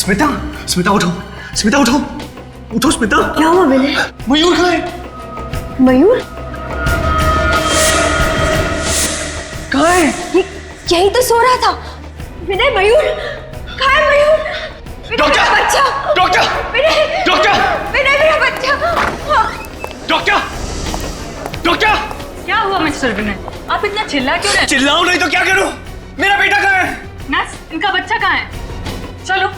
स्मिता, स्मिता उठो, स्मिता उठो, उठो स्मिता। क्या हुआ विनय? मयूर कहाँ है? मयूर? कहाँ है? यही तो सो रहा था। विनय, मयूर कहाँ है? मयूर, डॉक्टर! बच्चा! डॉक्टर! विनय! डॉक्टर! विनय, मेरा बच्चा! डॉक्टर! डॉक्टर! क्या हुआ मिस्टर विनय? आप इतना चिल्ला क्यों रहे? चिल्लाऊं नहीं तो क्या करूं? मेरा बेटा कहाँ है? नर्स, इनका बच्चा कहाँ है? चलो।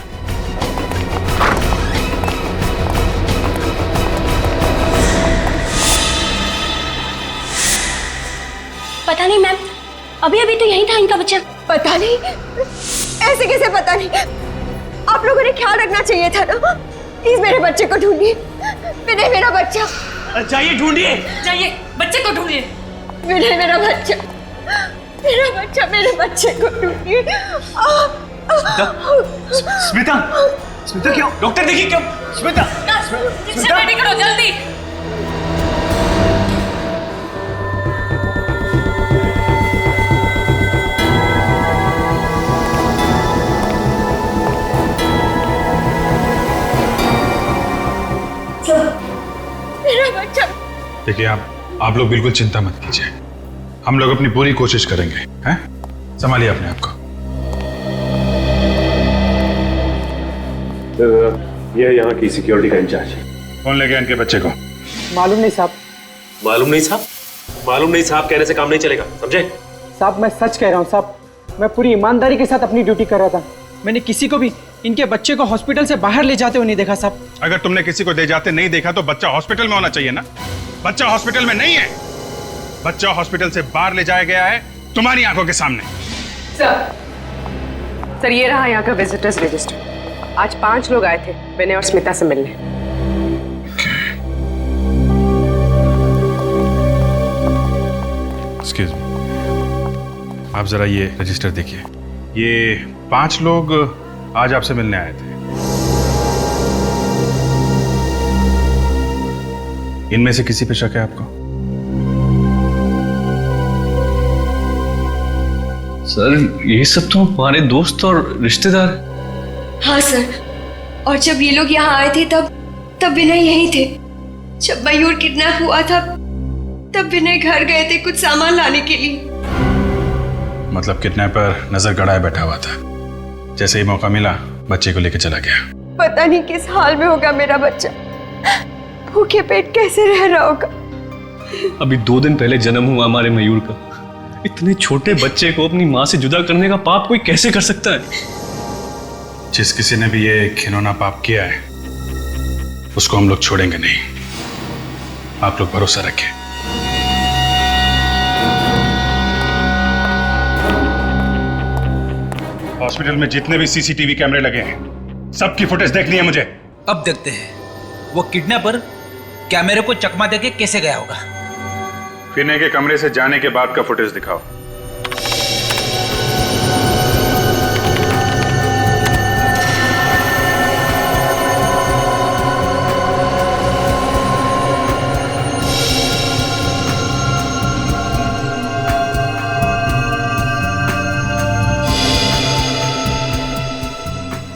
पता नहीं मैम, अभी अभी तो यही था इनका बच्चा। पता नहीं, ऐसे कैसे पता नहीं? आप लोगों ने ख्याल रखना चाहिए था ना। प्लीज मेरे बच्चे को ढूंढिए। विनय, मेरा बच्चा। जाइए ढूंढिए। जाइए, बच्चे को ढूंढिए। विनय, मेरा बच्चा, मेरा बच्चा, मेरे बच्चे को ढूंढिए। स्मिता, स्मिता क्यों? डॉक्टर देखिए क्यों? स्मिता, इसे रेडी करो जल्दी। मेरा बच्चा। देखिए आप लोग बिल्कुल चिंता मत कीजिए, हम लोग अपनी पूरी कोशिश करेंगे। हैं? संभालिए अपने आप को। ये यहाँ की सिक्योरिटी का इंचार्ज है। कौन ले गया इनके बच्चे को? मालूम नहीं साहब। मालूम नहीं साहब? मालूम नहीं साहब कहने से काम नहीं चलेगा, समझे? साहब मैं सच कह रहा हूँ साहब, मैं पूरी ईमानदारी के साथ अपनी ड्यूटी कर रहा था। मैंने किसी को भी इनके बच्चे को हॉस्पिटल से बाहर ले जाते हुए नहीं देखा साहब। अगर तुमने किसी को ले जाते नहीं देखा तो बच्चा हॉस्पिटल में होना चाहिए ना। बच्चा हॉस्पिटल में नहीं है, बच्चा हॉस्पिटल से बाहर ले जाया गया है तुम्हारी आंखों के सामने। सर ये रहा यहाँ का विजिटर्स रजिस्टर। आज 5 लोग आए थे विनय और स्मिता से मिलने। एक्सक्यूज मी, आप जरा ये रजिस्टर देखिए। ये 5 लोग आज आपसे मिलने आए थे। इनमें से किसी पे शक है आपको? सर ये सब तो हमारे दोस्त और रिश्तेदार। हाँ सर, और जब ये लोग यहाँ आए थे तब विनय यहीं थे। जब मयूर किडनैप हुआ था तब विनय घर गए थे कुछ सामान लाने के लिए। मतलब किडनैपर नजर गड़ाए बैठा हुआ था, जैसे ही मौका मिला बच्चे को लेकर चला गया। पता नहीं किस हाल में होगा मेरा बच्चा, भूखे पेट कैसे रह रहा होगा। अभी 2 दिन पहले जन्म हुआ हमारे मयूर का। इतने छोटे बच्चे को अपनी माँ से जुदा करने का पाप कोई कैसे कर सकता है? जिस किसी ने भी ये घिनौना पाप किया है उसको हम लोग छोड़ेंगे नहीं, आप लोग भरोसा रखें। हॉस्पिटल में जितने भी सीसीटीवी कैमरे लगे हैं सबकी फुटेज देखनी है मुझे। अब देखते हैं वो किडनैपर कैमरे को चकमा देके कैसे गया होगा। विनय के कमरे से जाने के बाद का फुटेज दिखाओ।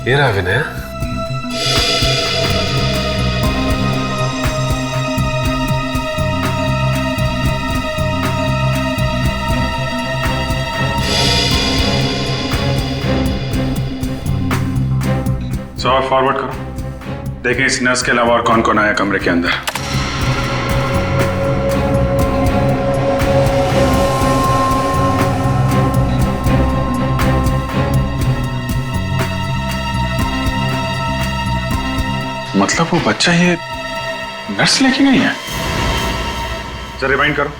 ये रहा विनय। और फॉरवर्ड करो, देखें इस नर्स के अलावा और कौन कौन आया कमरे के अंदर। मतलब वो बच्चा ये नर्स लेके गई है? जरा रिवाइंड करो,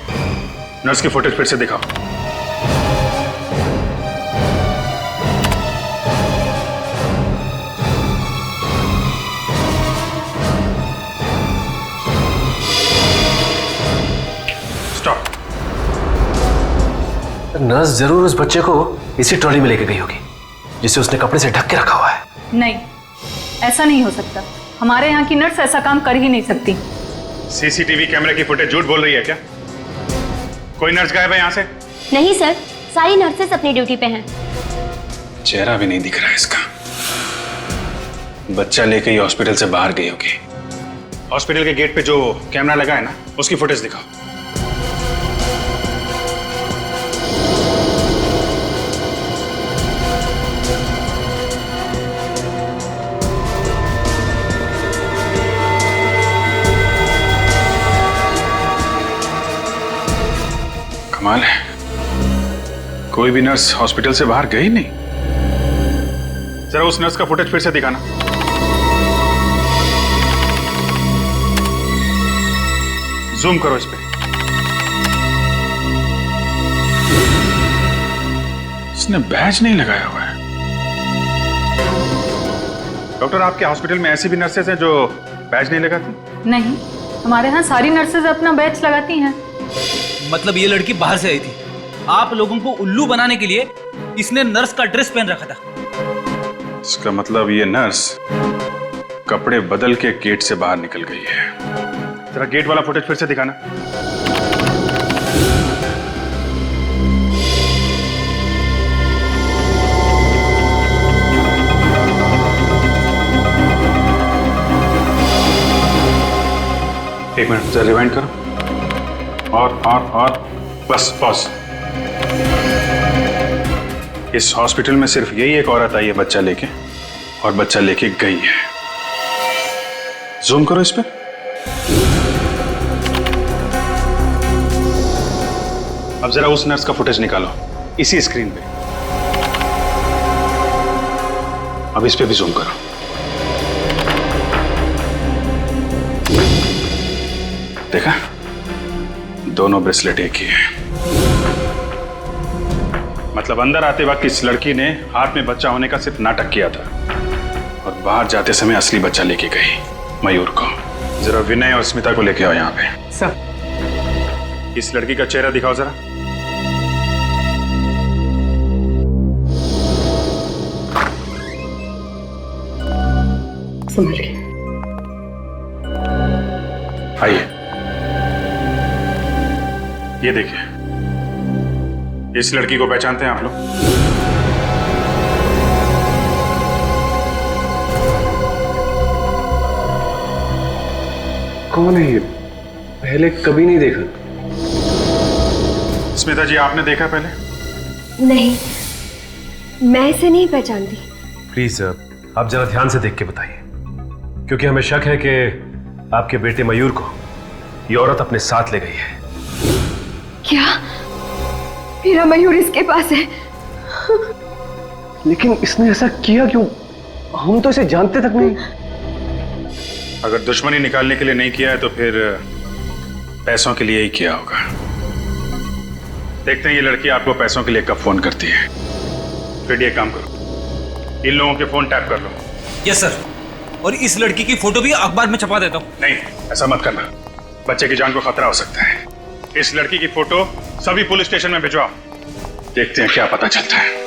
नर्स की फुटेज फिर से दिखाओ। नर्स जरूर उस बच्चे को इसी ट्रॉली में लेके गई होगी जिसे उसने कपड़े से ढक के रखा हुआ है। नहीं, ऐसा नहीं हो सकता। हमारे यहाँ की नर्स ऐसा काम कर ही नहीं सकती। सीसीटीवी कैमरे की फुटेज झूठ बोल रही है क्या? कोई नर्स गायब है यहाँ से? नहीं सर, सारी नर्सेस अपनी ड्यूटी पे हैं। चेहरा भी नहीं दिख रहा है इसका। बच्चा लेके ही हॉस्पिटल से बाहर गई होगी। हॉस्पिटल के गेट पे जो कैमरा लगा है ना, उसकी फुटेज दिखाओ। कमाल है, कोई भी नर्स हॉस्पिटल से बाहर गई नहीं। जरा उस नर्स का फुटेज फिर से दिखाना। जूम करो इस पे। इसने बैज नहीं लगाया हुआ है। डॉक्टर, आपके हॉस्पिटल में ऐसी भी नर्सेज हैं जो बैज नहीं लगाती? नहीं, हमारे यहाँ सारी नर्सेज अपना बैच लगाती हैं। मतलब ये लड़की बाहर से आई थी, आप लोगों को उल्लू बनाने के लिए इसने नर्स का ड्रेस पहन रखा था। इसका मतलब ये नर्स कपड़े बदल के गेट से बाहर निकल गई है। जरा गेट वाला फुटेज फिर से दिखाना। एक मिनट, जरा रिवाइंड करो। और बस पॉज। इस हॉस्पिटल में सिर्फ यही एक औरत आई है बच्चा लेके, और बच्चा लेके गई है। जूम करो इस पे। अब जरा उस नर्स का फुटेज निकालो इसी स्क्रीन पे। अब इस पे भी जूम करो। देखा, दोनों ब्रेसलेट एक ही है। मतलब अंदर आते वक्त इस लड़की ने हाथ में बच्चा होने का सिर्फ नाटक किया था, और बाहर जाते समय असली बच्चा लेके गई, मयूर को। जरा विनय और स्मिता को लेके आओ यहाँ पे। सर, इस लड़की का चेहरा दिखाओ जरा। संभल के। आइए, ये देखिए, इस लड़की को पहचानते हैं आप लोग? कौन है ये? पहले कभी नहीं देखा। स्मिता जी, आपने देखा पहले? नहीं, मैं इसे नहीं पहचानती। प्लीज आप जरा ध्यान से देख के बताइए, क्योंकि हमें शक है कि आपके बेटे मयूर को ये औरत अपने साथ ले गई है। क्या मेरा मयूर इसके पास है? लेकिन इसने ऐसा किया क्यों? हम तो इसे जानते तक नहीं। अगर दुश्मनी निकालने के लिए नहीं किया है तो फिर पैसों के लिए ही किया होगा। देखते हैं ये लड़की आपको पैसों के लिए कब फोन करती है। फिर ये काम करो, इन लोगों के फोन टैप कर लो। यस सर, और इस लड़की की फोटो भी अखबार में छपा देता हूँ। नहीं, ऐसा मत करना, बच्चे की जान को खतरा हो सकता है। इस लड़की की फोटो सभी पुलिस स्टेशन में भिजवाओ, देखते हैं क्या पता चलता है।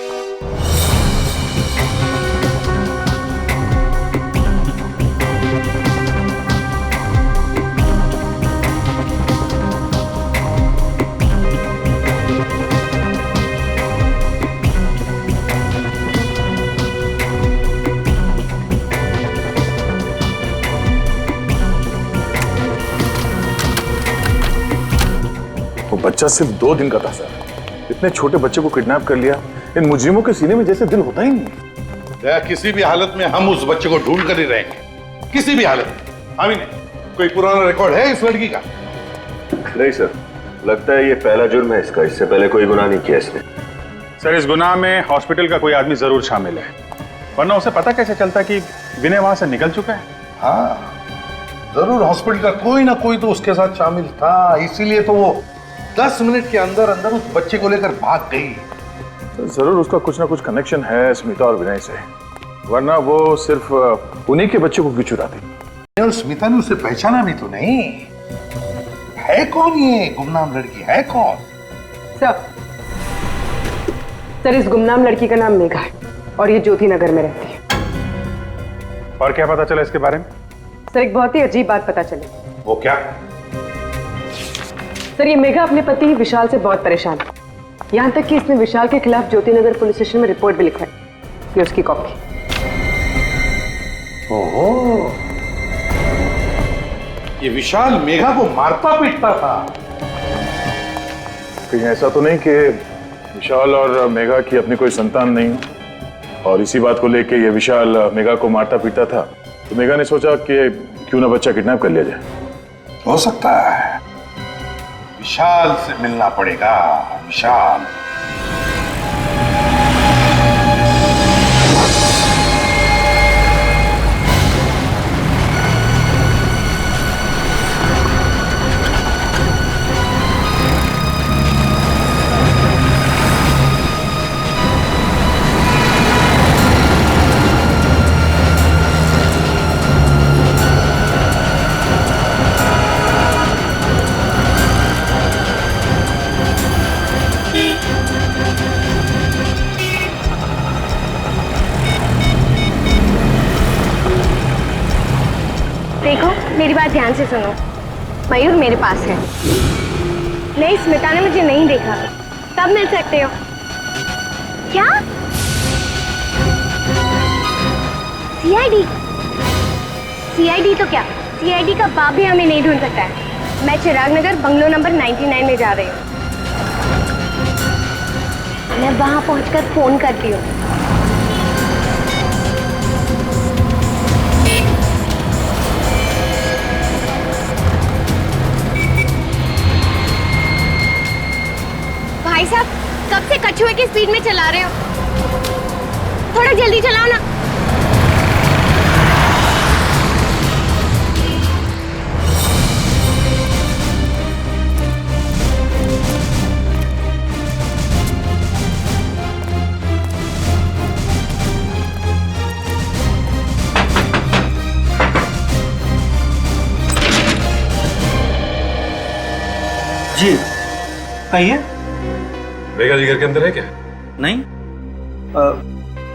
वो बच्चा सिर्फ 2 दिन का था सर। इतने छोटे बच्चे को किडनैप कर लिया। इन मुजरिमों के सीने में जैसे दिल होता ही नहीं। किसी भी हालत में हम उस बच्चे को ढूंढ कर ही रहेंगे, किसी भी हालत में। हाँ भी नहीं, कोई पुराना रिकॉर्ड है इस लड़की का? नहीं सर, लगता है ये पहला जुर्म है इसका। इससे पहले कोई गुनाह नहीं किया इसने। सर, इस गुनाह में हॉस्पिटल का कोई आदमी जरूर शामिल है, वरना उसे पता कैसे चलता कि विनय वहां से निकल चुका है? हाँ, जरूर हॉस्पिटल का कोई ना कोई तो उसके साथ शामिल था, इसीलिए तो वो 10 मिनट के अंदर अंदर उस बच्चे को लेकर भाग गई। जरूर उसका कुछ ना कुछ कनेक्शन है स्मिता और विनय से, वरना वो सिर्फ उन्हीं के बच्चे को क्यों चुराती? और स्मिता ने उसे पहचाना भी तो नहीं। है कौन ये गुमनाम लड़की, है कौन? सर, इस गुमनाम लड़की का नाम मेघा है और ये ज्योति नगर में रहती है। और क्या पता चला इसके बारे में? सर, एक बहुत ही अजीब बात पता चली। वो क्या? सर, ये मेघा अपने पति विशाल से बहुत परेशान है, यहाँ तक कि इसने विशाल के खिलाफ ज्योति नगर पुलिस स्टेशन में रिपोर्ट भी लिखवाई। ये उसकी कॉपी। ओहो, ये विशाल मेघा को मारता पीटता था। कहीं ऐसा तो नहीं कि विशाल और मेघा की अपनी कोई संतान नहीं हो, और इसी बात को लेके ये विशाल मेघा को मारता पीटता था, तो मेघा ने सोचा कि क्यों ना बच्चा किडनैप कर लिया जाए। हो सकता है। विशाल से मिलना पड़ेगा। विशाल। देखो, मेरी बात ध्यान से सुनो। मयूर मेरे पास है। नहीं, स्मिता ने मुझे नहीं देखा। तब मिल सकते हो। क्या? सीआईडी? सीआईडी तो क्या? सीआईडी का बाप भी हमें नहीं ढूंढ सकता है। मैं चिराग नगर बंगलो नंबर 99 में जा रही हूँ। मैं वहां पहुंचकर फोन करती हूँ। भाई साहब, कब से कछुए की स्पीड में चला रहे हो? थोड़ा जल्दी चलाओ ना। जी, कहिए। मेघा जी घर के अंदर है क्या? नहीं।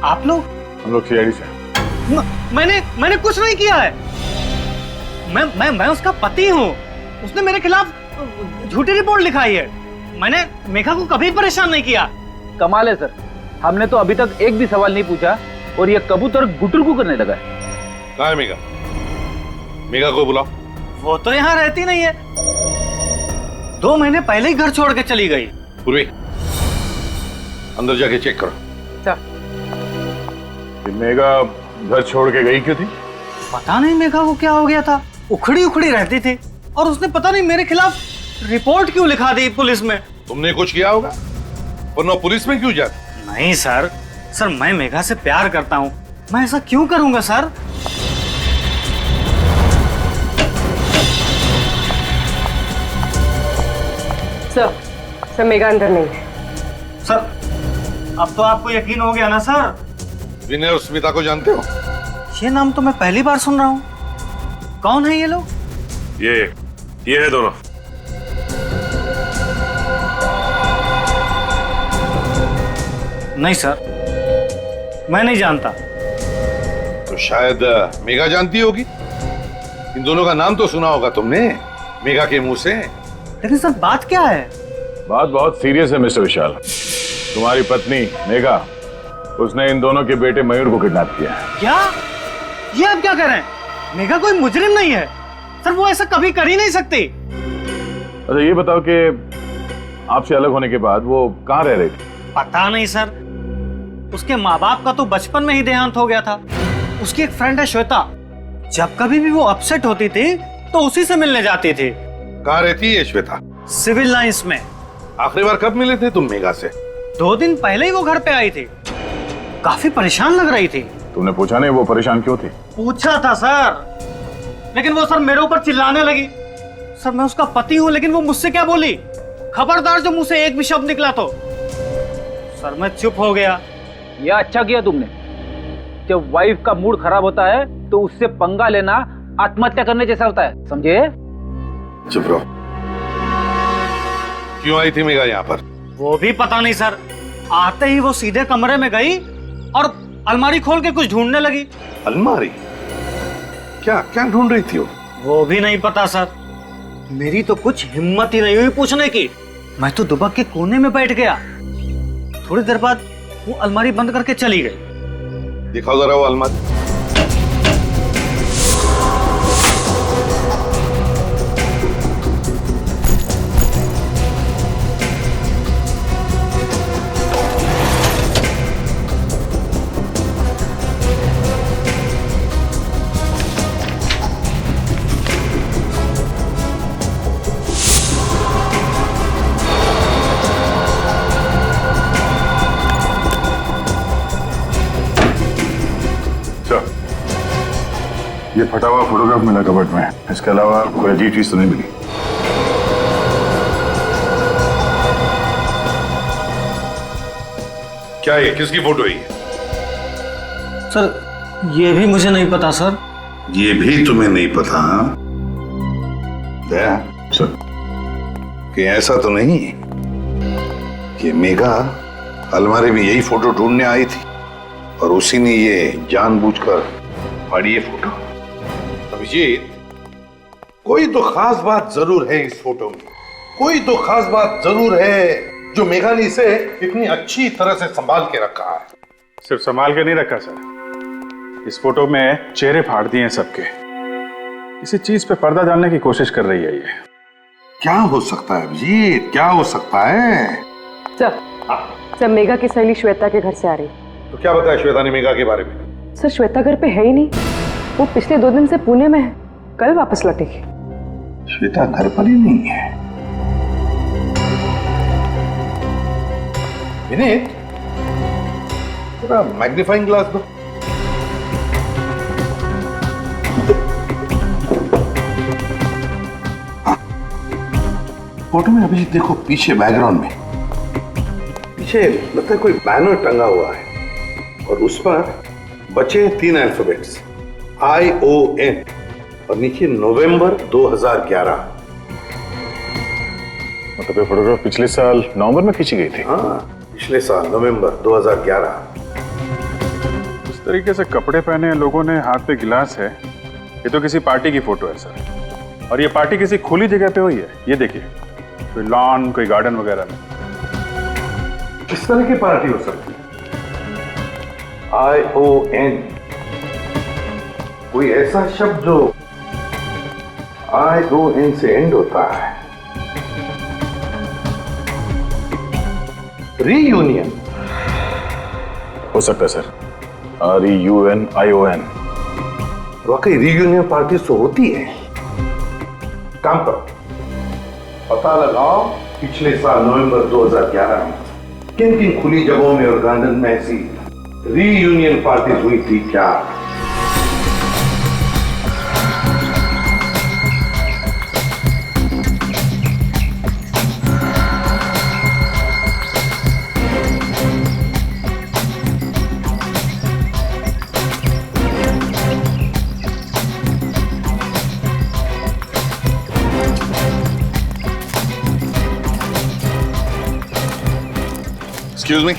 आप लोग? हम लोग सीआईडी से। मैंने कुछ नहीं किया है। मैं उसका पति हूँ। उसने मेरे खिलाफ झूठी रिपोर्ट लिखाई है। मैंने मेघा को कभी परेशान नहीं किया। कमाल है सर, हमने तो अभी तक एक भी सवाल नहीं पूछा और ये कबूतर गुटुरगु करने लगा है। कहाँ है मेघा? मेघा को बुलाओ। वो तो यहाँ रहती नहीं है। 2 महीने पहले ही घर छोड़ के चली गई। पूर्वी, अंदर जाके चेक करो। मेघा घर छोड़ के गई क्यों थी? पता नहीं मेघा को क्या हो गया था। उखड़ी उखड़ी रहती थी और उसने पता नहीं मेरे खिलाफ रिपोर्ट क्यों लिखा दी पुलिस में। तुमने कुछ किया होगा, वरना पुलिस में क्यों जाती? नहीं सर, मैं मेघा से प्यार करता हूँ। मैं ऐसा क्यों करूंगा सर? सर मेघा अंदर नहीं है। सर, अब तो आपको यकीन हो गया ना सर? विनय और स्मिता को जानते हो? ये नाम तो मैं पहली बार सुन रहा हूँ। कौन है ये लोग? ये है दोनों। नहीं सर, मैं नहीं जानता। तो शायद मेघा जानती होगी। इन दोनों का नाम तो सुना होगा तुमने मेघा के मुंह से। लेकिन सर, बात क्या है? बात बहुत सीरियस है मिस्टर विशाल। तुम्हारी पत्नी मेघा, उसने इन दोनों के बेटे मयूर को किडनैप किया है। क्या? ये आप क्या कर रहे हैं? मेघा कोई मुजरिम नहीं है सर, वो ऐसा कभी कर ही नहीं सकती। अच्छा ये बताओ कि आपसे अलग होने के बाद वो कहाँ रह रही थी? पता नहीं सर, उसके माँ बाप का तो बचपन में ही देहांत हो गया था। उसकी एक फ्रेंड है श्वेता, जब कभी भी वो अपसेट होती थी तो उसी से मिलने जाती थी। कहाँ रहती है श्वेता? सिविल लाइंस में। आखिरी बार कब मिले थे तुम मेघा से? 2 दिन पहले ही वो घर पे आई थी। काफी परेशान लग रही थी। तुमने पूछा नहीं वो परेशान क्यों थी? पूछा था सर, लेकिन वो सर मेरे ऊपर चिल्लाने लगी। सर, मैं उसका पति हूँ, लेकिन वो मुझसे क्या बोली? खबरदार जो मुंह से एक भी शब्द निकला तो। सर, मैं चुप हो गया। यह अच्छा किया तुमने। जब वाइफ का मूड खराब होता है तो उससे पंगा लेना आत्महत्या करने जैसा होता है, समझे? चुप रहो। क्यों आई थी मेघा यहाँ पर? वो भी पता नहीं सर। आते ही वो सीधे कमरे में गई और अलमारी खोल के कुछ ढूंढने लगी। अलमारी? क्या क्या ढूंढ रही थी वो भी नहीं पता सर। मेरी तो कुछ हिम्मत ही नहीं हुई पूछने की। मैं तो दुबक के कोने में बैठ गया। थोड़ी देर बाद वो अलमारी बंद करके चली गई। दिखाओ जरा वो अलमारी। ये फटा हुआ फोटोग्राफ मिला कबर्ड में, इसके अलावा कोई अजीब चीज तो नहीं मिली। क्या ये किसकी फोटो है ये? सर ये भी मुझे नहीं पता सर। ये भी तुम्हें नहीं पता? हाँ दया सर, कि ऐसा तो नहीं कि मेघा अलमारी में यही फोटो ढूंढने आई थी और उसी ने ये जानबूझकर फाड़ी ये फोटो? अभिजीत, कोई तो खास बात जरूर है इस फोटो में, कोई तो खास बात जरूर है जो मेघा ने इसे इतनी अच्छी तरह से संभाल के रखा है। सिर्फ संभाल के नहीं रखा सर, इस फोटो में चेहरे फाड़ दिए हैं सबके। इसी चीज पे पर्दा डालने की कोशिश कर रही है ये। क्या हो सकता है अभिजीत, क्या हो सकता है? सर मेघा की सहेली श्वेता के घर से आ रही। तो क्या बताया श्वेता ने मेघा के बारे में? सर श्वेता घर पे है ही नहीं, वो पिछले 2 दिन से पुणे में है, कल वापस लौटेगी। श्वेता घर पर ही नहीं है। विनीत, थोड़ा मैग्नीफाइंग ग्लास दो। फोटो में अभी देखो पीछे बैकग्राउंड में पीछे लगता है कोई बैनर टंगा हुआ है और उस पर बचे 3 अल्फाबेट्स ION और नीचे नवंबर 2011। मतलब ये फोटोग्राफ पिछले साल नवंबर में खींची गई थी? हाँ, पिछले साल नवंबर 2011। इस तरीके से कपड़े पहने लोगों ने, हाथ पे गिलास है, ये तो किसी पार्टी की फोटो है सर। और ये पार्टी किसी खुली जगह पे हुई है, ये देखिए, कोई लॉन, कोई गार्डन वगैरह में। किस तरह की पार्टी हो सकती है? ION, कोई ऐसा शब्द जो ION से एंड होता है। रीयूनियन हो सकता है सर, REUNION। वाकई रीयूनियन पार्टी तो होती है। काम करो, पता लगाओ पिछले साल नवंबर 2011 में किन किन खुली जगहों में और गार्डन में ऐसी रीयूनियन पार्टी हुई थी क्या? Excuse me.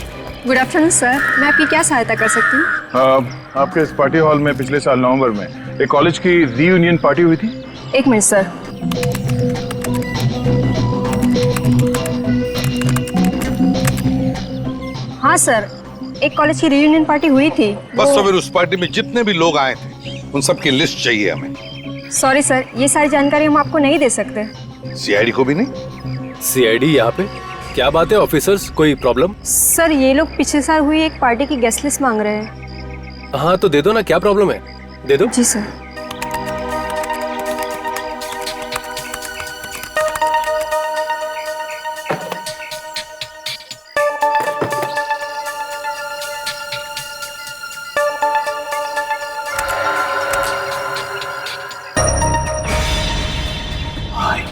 Good afternoon sir, मैं आपकी क्या सहायता कर सकती हूँ? आपके इस पार्टी हॉल में पिछले साल नवंबर में एक कॉलेज की रीयूनियन पार्टी हुई थी। 1 मिनट सर। हाँ सर, एक कॉलेज की रीयूनियन पार्टी हुई थी। बस तो फिर उस पार्टी में जितने भी लोग आए थे उन सब की लिस्ट चाहिए हमें। सॉरी सर, ये सारी जानकारी हम आपको नहीं दे सकते। CID को भी नहीं? CID यहाँ पे? क्या बात है ऑफिसर्स, कोई प्रॉब्लम? सर ये लोग पिछले साल हुई एक पार्टी की गेस्ट लिस्ट मांग रहे हैं। हाँ तो दे दो ना, क्या प्रॉब्लम है, दे दो। जी सर।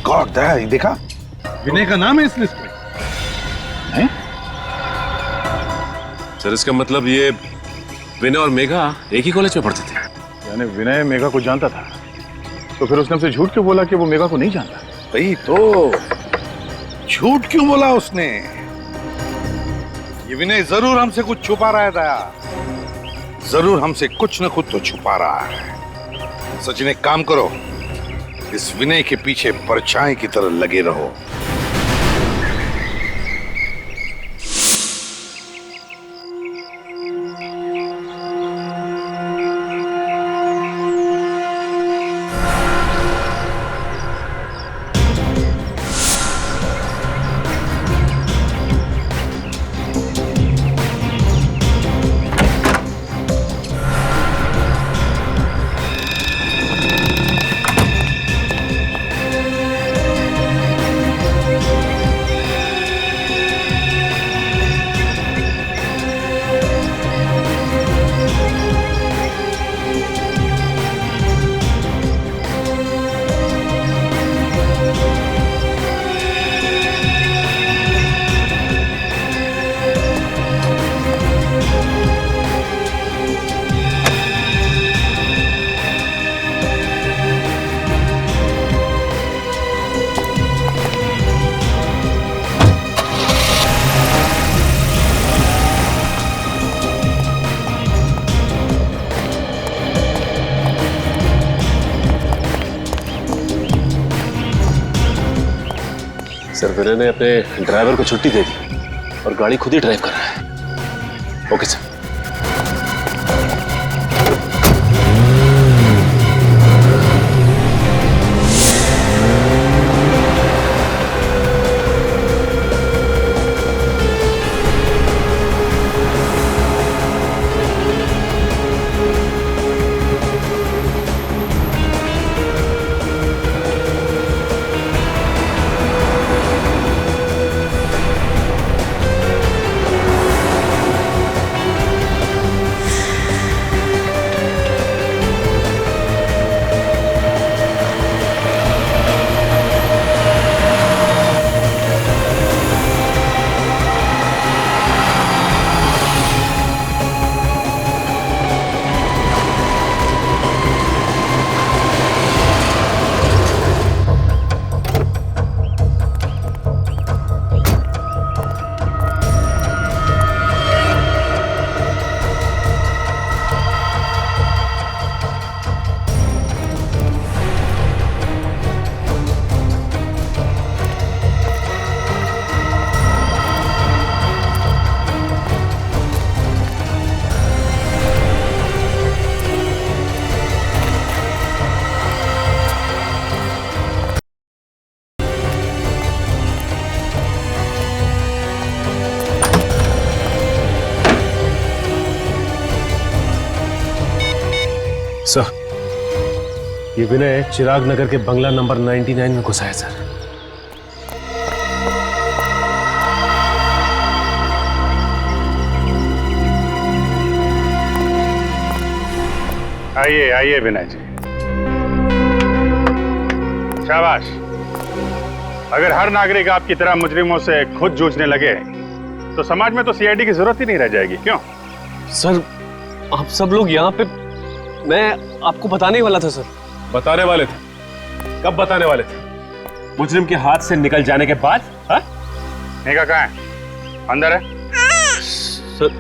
गॉड, ये देखा, विनय का नाम है इस लिस्ट में। सर इसका मतलब ये विनय और मेघा एक ही कॉलेज में पढ़ते थे? यानी विनय मेघा को जानता था, तो फिर उसने हमसे झूठ क्यों बोला कि वो मेघा को नहीं जानता? भाई तो झूठ क्यों बोला उसने? ये विनय जरूर हमसे कुछ छुपा रहा है दया, जरूर हमसे कुछ न कुछ तो छुपा रहा है। सचिन एक काम करो, इस विनय के पीछे परछाई की तरह लगे रहो। सर विनय ने अपने ड्राइवर को छुट्टी दे दी और गाड़ी खुद ही ड्राइव कर रहा है। Okay sir. सर ये विनय चिराग नगर के बंगला नंबर 99 में घुसा है सर। आइए आइए विनय जी, शाबाश। अगर हर नागरिक आपकी तरह मुजरिमों से खुद जूझने लगे तो समाज में तो सीआईडी की जरूरत ही नहीं रह जाएगी। क्यों सर आप सब लोग यहाँ पे, मैं आपको बताने वाला था सर। बताने वाले थे? कब बताने वाले थे? मुजरिम के हाथ से निकल जाने के बाद? हाँ? मेघा कहाँ है? अंदर है?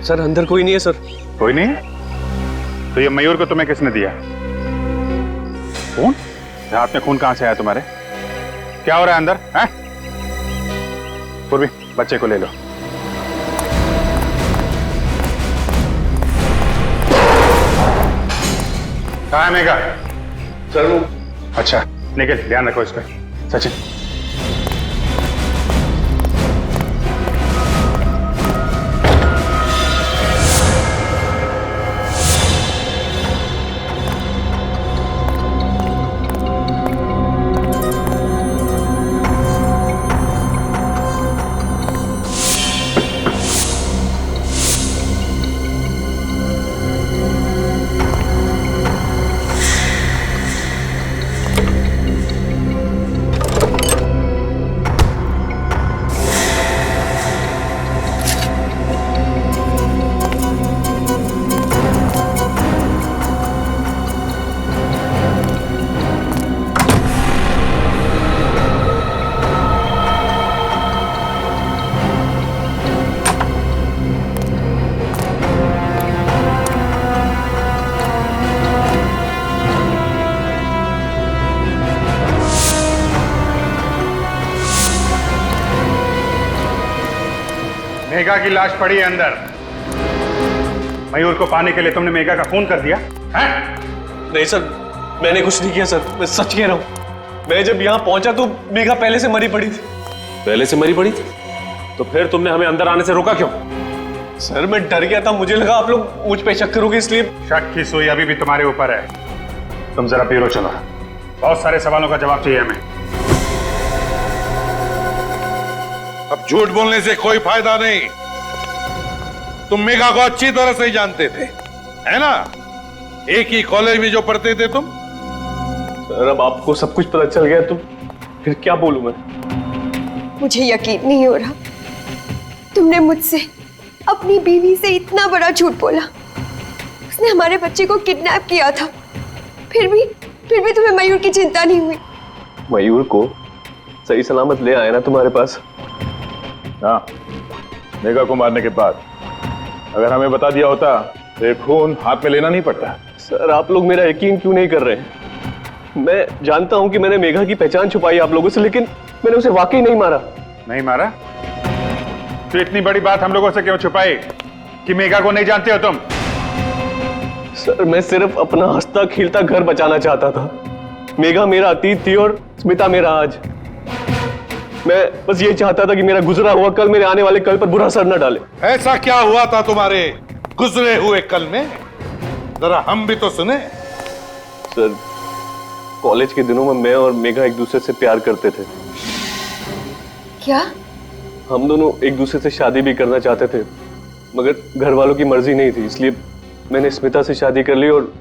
सर अंदर कोई नहीं है सर। कोई नहीं है? तो ये मयूर को तुम्हें किसने दिया? खून? हाथ में खून कहां से आया तुम्हारे? क्या हो रहा है अंदर? हैं? पूर्वी बच्चे को ले लो। कहाँ है मेघा? सर वो। अच्छा निकल, ध्यान रखो इसका। सचिन मेघा की लाश पड़ी है अंदर। मयूर को पाने के लिए तुमने मेघा का खून कर दिया है? नहीं सर, मैंने कुछ नहीं किया सर, मैं सच कह रहा हूँ। मैं जब यहाँ पहुंचा तो मेघा पहले से मरी पड़ी थी। पहले से मरी पड़ी थी? तो फिर तुमने हमें अंदर आने से रोका क्यों? सर मैं डर गया था, मुझे लगा आप लोग मुझ पे शक करोगे इसलिए। शक की सुई अभी भी तुम्हारे ऊपर है। तुम जरा ब्यूरो चलो, बहुत सारे सवालों का जवाब चाहिए हमें। अब झूठ बोलने से कोई फायदा नहीं। तुम मेघा को अच्छी तरह से ही जानते थे, है ना? एक ही कॉलेज में जो पढ़ते थे तुम। सर अब आपको सब कुछ पता चल गया तो फिर क्या बोलूं मैं? मुझे यकीन नहीं हो रहा, तुमने मुझसे अपनी बीवी से इतना बड़ा झूठ बोला। उसने हमारे बच्चे को किडनैप किया था, फिर भी तुम्हें मयूर की चिंता नहीं हुई। मयूर को सही सलामत ले आए ना तुम्हारे पास? हाँ, मेघा को मारने के बाद अगर हमें बता दिया होता तो ये खून हाथ में लेना नहीं पड़ता। सर आप लोग मेरा यकीन क्यों नहीं कर रहे हैं? मैं जानता हूं कि मैंने मेघा की पहचान छुपाई आप लोगों से, लेकिन मैंने उसे वाकई नहीं मारा। नहीं मारा? तो इतनी बड़ी बात हम लोगों से क्यों छुपाई कि मेघा को नहीं जानते हो तुम? सर मैं सिर्फ अपना हंसता खिलता घर बचाना चाहता था। मेघा मेरा अतीत थी और स्मिता मेरा आज। मैं बस ये चाहता था कि मेरा गुजरा हुआ कल मेरे आने वाले कल पर बुरा असर न डाले। ऐसा क्या हुआ था तुम्हारे गुजरे हुए कल में? जरा हम भी तो सुने। सर कॉलेज के दिनों में मैं और मेघा एक दूसरे से प्यार करते थे। क्या? हम दोनों एक दूसरे से शादी भी करना चाहते थे, मगर घर वालों की मर्जी नहीं थी, इसलिए मैंने स्मिता से शादी कर ली और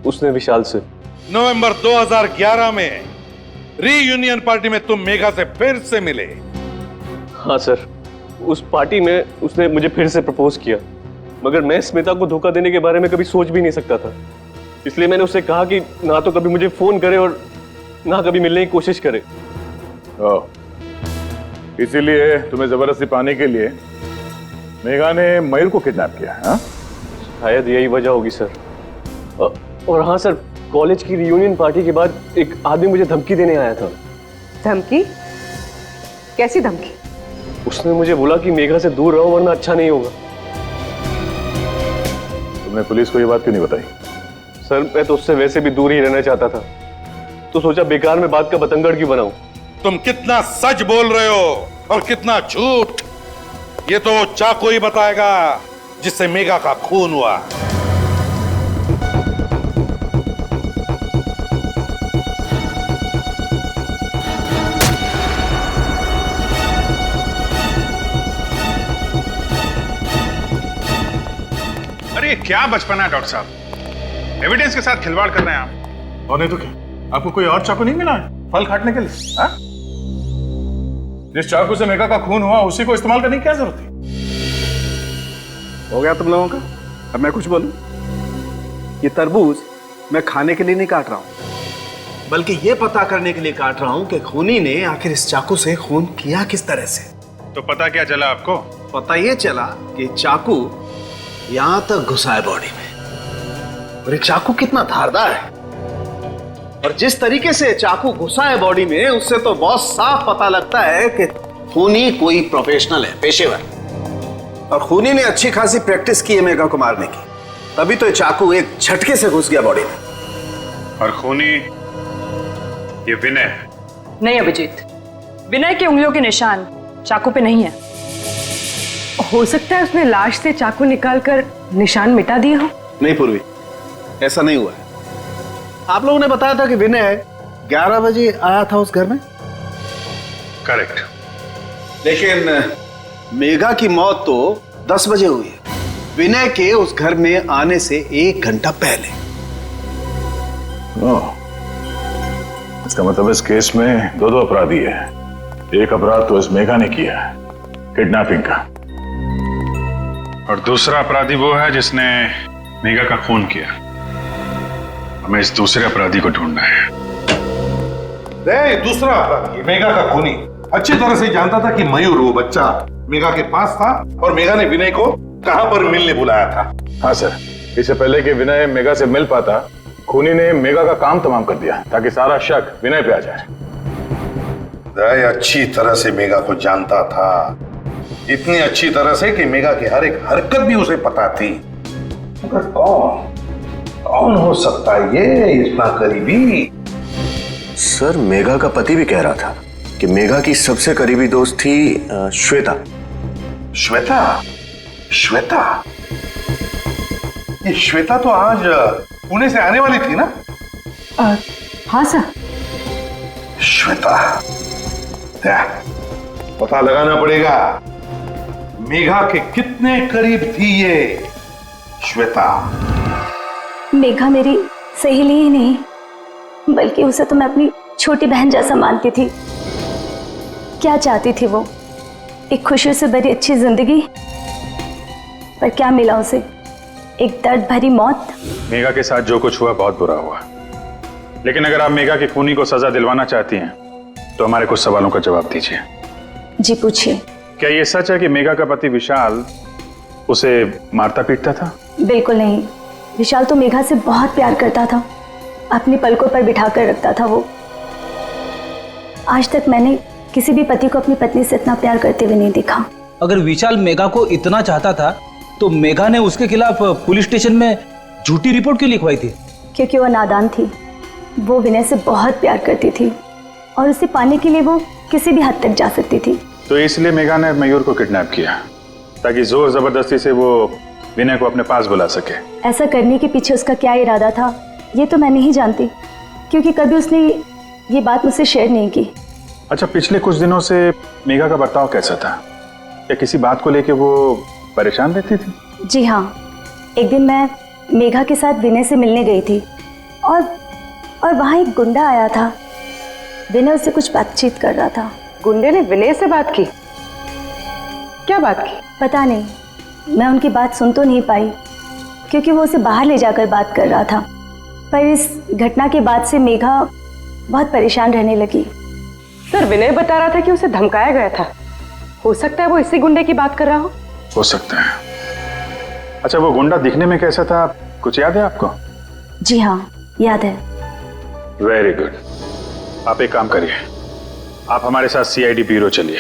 उसने विशाल से। नवंबर 2011 में रीयूनियन पार्टी में तुम मेघा से फिर से मिले। हाँ सर, उस पार्टी में उसने मुझे फिर से प्रपोज किया, मगर मैं स्मिता को धोखा देने के बारे में कभी सोच भी नहीं सकता था। इसलिए मैंने उससे कहा कि ना तो कभी मुझे फोन करे और ना कभी मिलने की कोशिश करे। इसीलिए तुम्हें जबरदस्ती पाने के लिए मेघा ने मयूर को किडनैप किया? हाँ, शायद यही वजह होगी सर। और हाँ सर, कॉलेज की रियूनियन पार्टी के बाद एक आदमी मुझे धमकी देने आया था। धमकी? कैसी धमकी? उसने मुझे बोला कि मेघा से दूर रहो वरना अच्छा नहीं होगा। तुमने पुलिस को ये बात क्यों नहीं बताई? सर मैं तो उससे वैसे भी दूर ही रहना चाहता था, तो सोचा बेकार में बात का बतंगड़ क्यों बनाऊं। तुम कितना सच बोल रहे हो और कितना झूठ, ये तो चाकू ही बताएगा जिससे मेघा का खून हुआ। अरे क्या बचपना है डॉक्टर साहब, एविडेंस के साथ खिलवाड़ कर रहे हैं आप। और नहीं तो क्या, आपको कोई और चाकू नहीं मिला है फल काटने के लिए? हाँ? जिस चाकू से मेघा का खून हुआ उसी को इस्तेमाल करने की क्या जरूरत थी? हो गया तुम लोगों का? अब मैं कुछ बोलूं? ये तरबूज मैं खाने के लिए नहीं काट रहा हूं, बल्कि ये पता करने के लिए काट रहा हूं कि खूनी ने आखिर इस चाकू से खून किया किस तरह से। तो पता क्या चला आपको? पता ये चला कि चाकू यहां तक घुसा है बॉडी में, और एक चाकू कितना धारदार है, और जिस तरीके से चाकू घुसा है बॉडी में उससे तो बहुत साफ पता लगता है कि खूनी कोई प्रोफेशनल है, पेशेवर। और खूनी ने अच्छी खासी प्रैक्टिस की है मेघा को मारने की, तभी तो ये चाकू एक झटके से घुस गया बॉडी में। और खूनी ये विनय है? नहीं अभिजीत, विनय की उंगलियों के निशान चाकू पे नहीं है। हो सकता है उसने लाश से चाकू निकालकर निशान मिटा दिए हो। नहीं पूर्वी, ऐसा नहीं हुआ है। आप लोगों ने बताया था कि विनय 11 बजे आया था उस घर में। करेक्ट। लेकिन मेघा की मौत तो 10 बजे हुई है, विनय के उस घर में आने से 1 घंटा पहले। इसका मतलब इस केस में दो अपराधी है। एक अपराध तो इस मेघा ने किया है, किडनैपिंग का, और दूसरा अपराधी वो है जिसने मेघा का खून किया। हमें इस दूसरे अपराधी को ढूंढना है। दूसरा अपराधी मेघा का खूनी अच्छी तरह से जानता था कि मयूर वो बच्चा मेघा के पास था और मेघा ने विनय को कहां पर मिलने बुलाया था। हाँ सर, इससे पहले कि विनय मेघा से मिल पाता, खूनी ने मेघा का काम तमाम कर दिया ताकि सारा शक विनय पे आ जाए। दया अच्छी तरह से मेघा को जानता था, इतनी अच्छी तरह से कि मेघा की हर एक हरकत भी उसे पता थी। मगर कौन हो सकता है ये इतना करीबी? सर मेघा का पति भी कह रहा था कि मेघा की सबसे करीबी दोस्त थी श्वेता। श्वेता? श्वेता? ये श्वेता तो आज पुणे से आने वाली थी ना? हाँ सर। श्वेता, पता लगाना पड़ेगा मेघा के कितने करीब थी ये श्वेता। मेघा मेरी सहेली ही नहीं, बल्कि उसे तो मैं अपनी छोटी बहन जैसा मानती थी। क्या चाहती थी वो? एक खुशी से भरी अच्छी जिंदगी, पर क्या मिला उसे? एक दर्द भरी मौत। मेघा के साथ जो कुछ हुआ बहुत बुरा हुआ, लेकिन अगर आप मेघा के खूनी को सजा दिलवाना चाहती हैं तो हमारे कुछ सवालों का जवाब दीजिए। जी पूछिए। क्या ये सच है कि मेघा का पति विशाल उसे मारता पीटता था? बिल्कुल नहीं। विशाल तो मेघा से बहुत प्यार करता था, अपनी पलकों पर बिठा कर रखता था वो। आज तक मैंने किसी भी पति को अपनी पत्नी से इतना प्यार करते हुए नहीं देखा। अगर विशाल मेघा को इतना चाहता था तो मेघा ने उसके खिलाफ पुलिस स्टेशन में झूठी रिपोर्ट क्यों लिखवाई थी? क्योंकि वो नादान थी। वो विनय से बहुत प्यार करती थी और उसे पाने के लिए वो किसी भी हद तक जा सकती थी। तो इसलिए मेघा ने मयूर को किडनैप किया ताकि जोर जबरदस्ती से वो विनय को अपने पास बुला सके। ऐसा करने के पीछे उसका क्या इरादा था ये तो मैं नहीं जानती, क्योंकि कभी उसने ये बात मुझसे शेयर नहीं की। अच्छा, पिछले कुछ दिनों से मेघा का बर्ताव कैसा था? या किसी बात को लेके वो परेशान रहती थी? जी हाँ, एक दिन मैं मेघा के साथ विनय से मिलने गई थी और वहाँ एक गुंडा आया था। विनय उससे कुछ बातचीत कर रहा था। गुंडे ने विनय से बात की? क्या बात की? पता नहीं, मैं उनकी बात सुन तो नहीं पाई क्योंकि वो उसे बाहर ले जाकर बात कर रहा था। पर इस घटना के बाद से मेघा बहुत परेशान रहने लगी। सर, विनय बता रहा था कि उसे धमकाया गया था। हो सकता है वो इसी गुंडे की बात कर रहा हो सकता है। अच्छा, वो गुंडा दिखने में कैसा था, कुछ याद है आपको? जी हाँ, याद है। Very good. आप एक काम करिए, आप हमारे साथ सीआईडी ब्यूरो चलिए,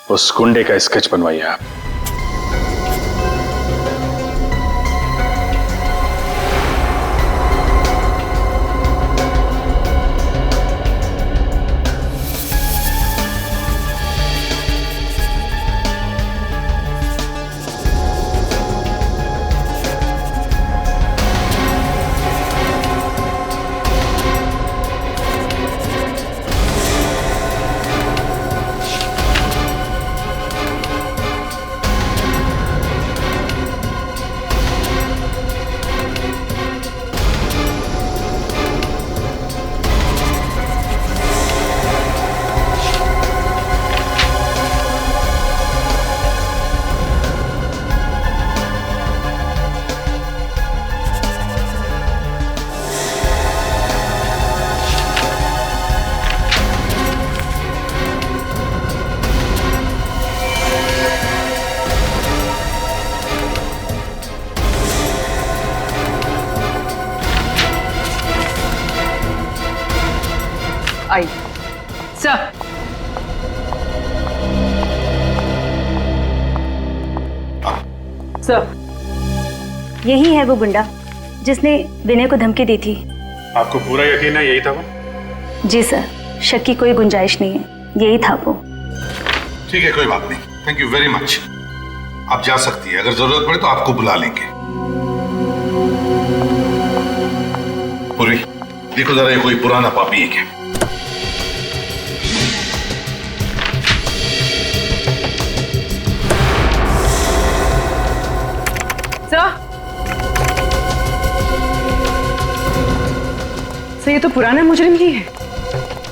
उस गुंडे का स्केच बनवाइए आप। आई सर। सर, यही है वो गुंडा जिसने विनय को धमकी दी थी। आपको पूरा यकीन है यही था वो? जी सर, शक की कोई गुंजाइश नहीं है, यही था वो। ठीक है, कोई बात नहीं। Thank you very much. आप जा सकती है, अगर जरूरत पड़े तो आपको बुला लेंगे। पूरी देखो जरा, ये कोई पुराना पापी है क्या? सर, ये तो पुराना मुजरिम ही है।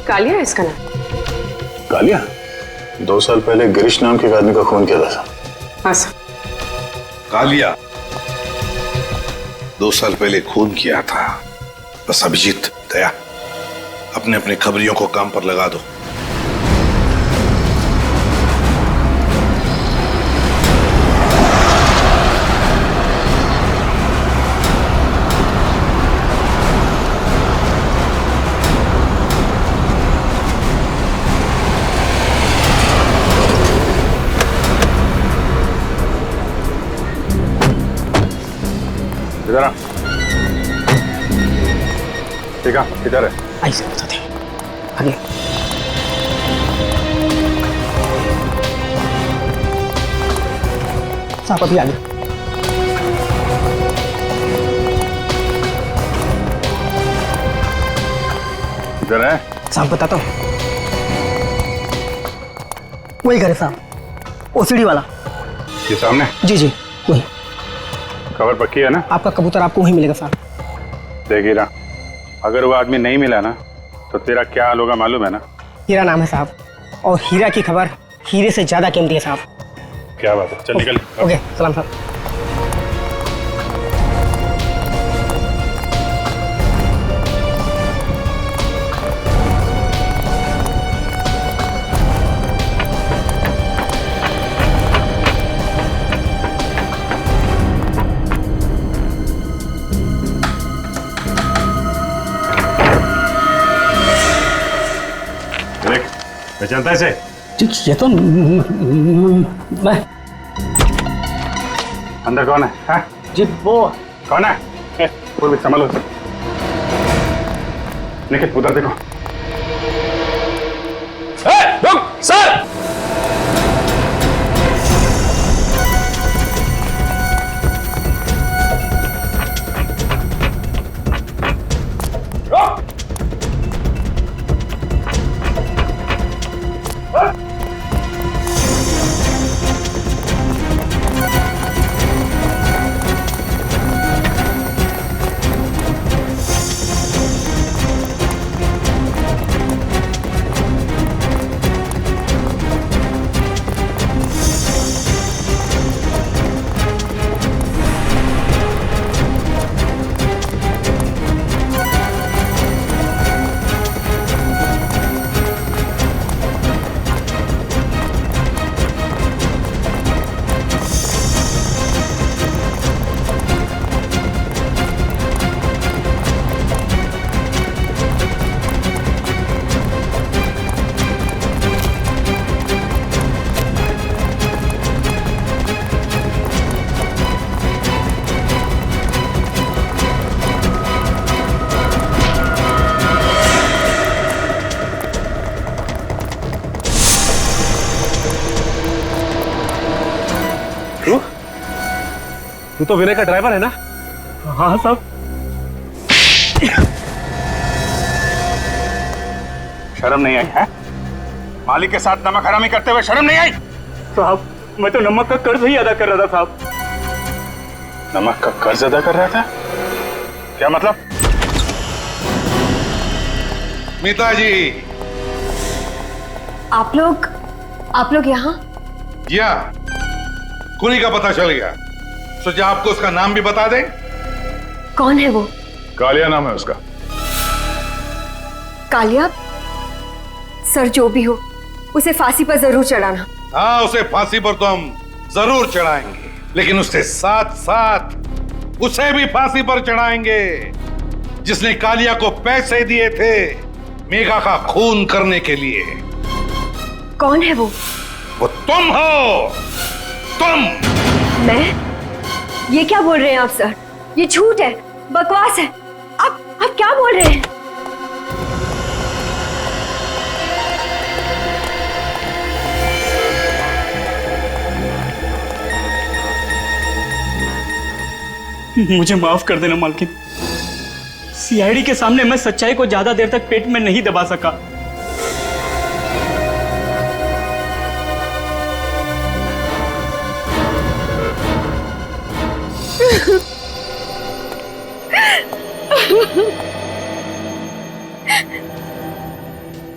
कालिया है इसका नाम। कालिया? 2 साल पहले गिरीश नाम के एक आदमी का खून किया था। हाँ सर। कालिया 2 साल पहले खून किया था। बस अभिजीत, दया, अपने अपने खबरियों को काम पर लगा दो। इधर ठीक है, इधर है। ऐसे बताते हैं आगे। साहब अभी आगे। इधर है साहब, बताता हूँ। वही घर है साहब, ओसीडी वाला। ये सामने? जी जी वही। खबर पक्की है ना? आपका कबूतर आपको वहीं मिलेगा साहब। देख हीरा, अगर वो आदमी नहीं मिला ना तो तेरा क्या हाल होगा मालूम है ना? हीरा नाम है साहब, और हीरा की खबर हीरे से ज्यादा कीमती है साहब। क्या बात है, चल निकल। ओके, सलाम साहब। पहचानता है इसे? ये तो मैं। अंदर कौन है? हाँ? जी वो कौन है? पूर्वी संभालो। निखिल उधर देखो। रुक सर। तू तो विनय का ड्राइवर है ना? हाँ साहब। शर्म नहीं आई है? मालिक के साथ नमक हरामी करते हुए शर्म नहीं आई? साहब मैं तो नमक का कर्ज ही अदा कर रहा था साहब। नमक का कर्ज अदा कर रहा था? क्या मतलब? मिताजी। आप लोग यहाँ? जी हाँ, कुनी का पता चल गया। सोचा आपको उसका नाम भी बता दें। कौन है वो? कालिया नाम है उसका। कालिया? सर जो भी हो उसे फांसी पर जरूर चढ़ाना। हाँ, उसे फांसी पर तो हम जरूर चढ़ाएंगे, लेकिन उसके साथ साथ उसे भी फांसी पर चढ़ाएंगे जिसने कालिया को पैसे दिए थे मेघा का खून करने के लिए। कौन है वो? वो तुम हो। तुम। मैं? ये क्या बोल रहे हैं आप सर? ये झूठ है, बकवास है। आप क्या बोल रहे हैं? मुझे माफ कर देना मालकिन। सीआईडी के सामने मैं सच्चाई को ज्यादा देर तक पेट में नहीं दबा सका।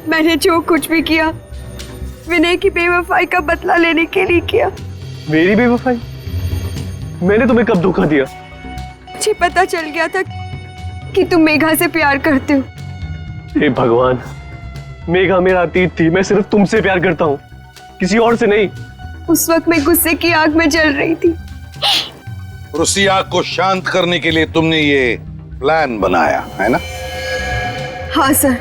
मैंने जो कुछ भी किया विनय की बेवफाई का बदला लेने के लिए किया। मेरी बेवफाई? मैंने तुम्हें कब धोखा दिया? मुझे पता चल गया था कि तुम मेघा से प्यार करते हो। हे भगवान, मेघा मेरा अतीत थी। मैं सिर्फ तुमसे प्यार करता हूँ, किसी और से नहीं। उस वक्त मैं गुस्से की आग में जल रही थी। उसी आग को शांत करने के लिए तुमने ये प्लान बनाया है ना? हाँ सर,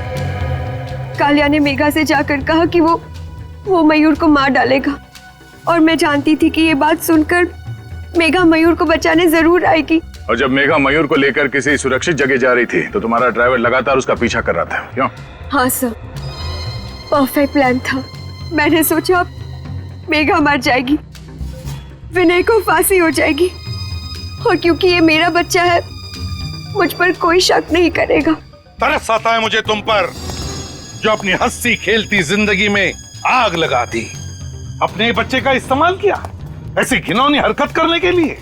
कालिया ने मेघा से जाकर कहा कि वो मयूर को मार डालेगा, और मैं जानती थी कि ये बात सुनकर मेघा मयूर को बचाने जरूर आएगी। और जब मेघा मयूर को लेकर किसी सुरक्षित जगह जा रही थी तो तुम्हारा ड्राइवर लगातार उसका पीछा कर रहा था, क्यों? हाँ सर, परफेक्ट प्लान था। मैंने सोचा मेघा मर जाएगी, विनय को फांसी हो जाएगी, और क्योंकि ये मेरा बच्चा है मुझ पर कोई शक नहीं करेगा। तरस आता है मुझे तुम पर, जो अपनी हंसी खेलती जिंदगी में आग लगा दी। अपने बच्चे का इस्तेमाल किया ऐसी घिनौनी हरकत करने के लिए।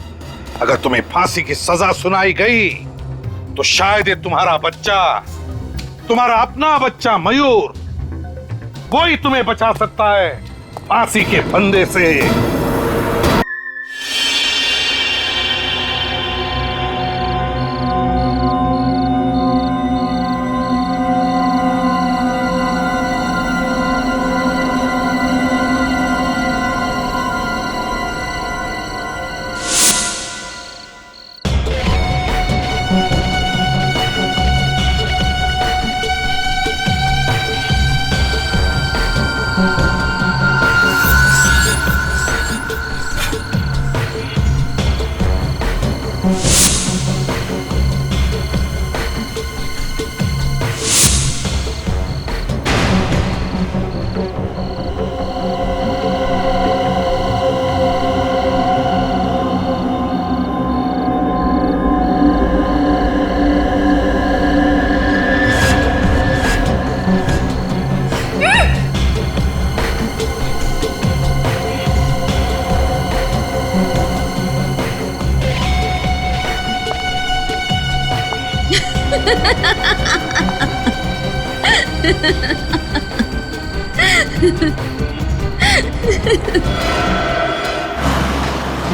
अगर तुम्हें फांसी की सजा सुनाई गई तो शायद ये तुम्हारा बच्चा, तुम्हारा अपना बच्चा मयूर, वो ही तुम्हें बचा सकता है फांसी के फंदे से।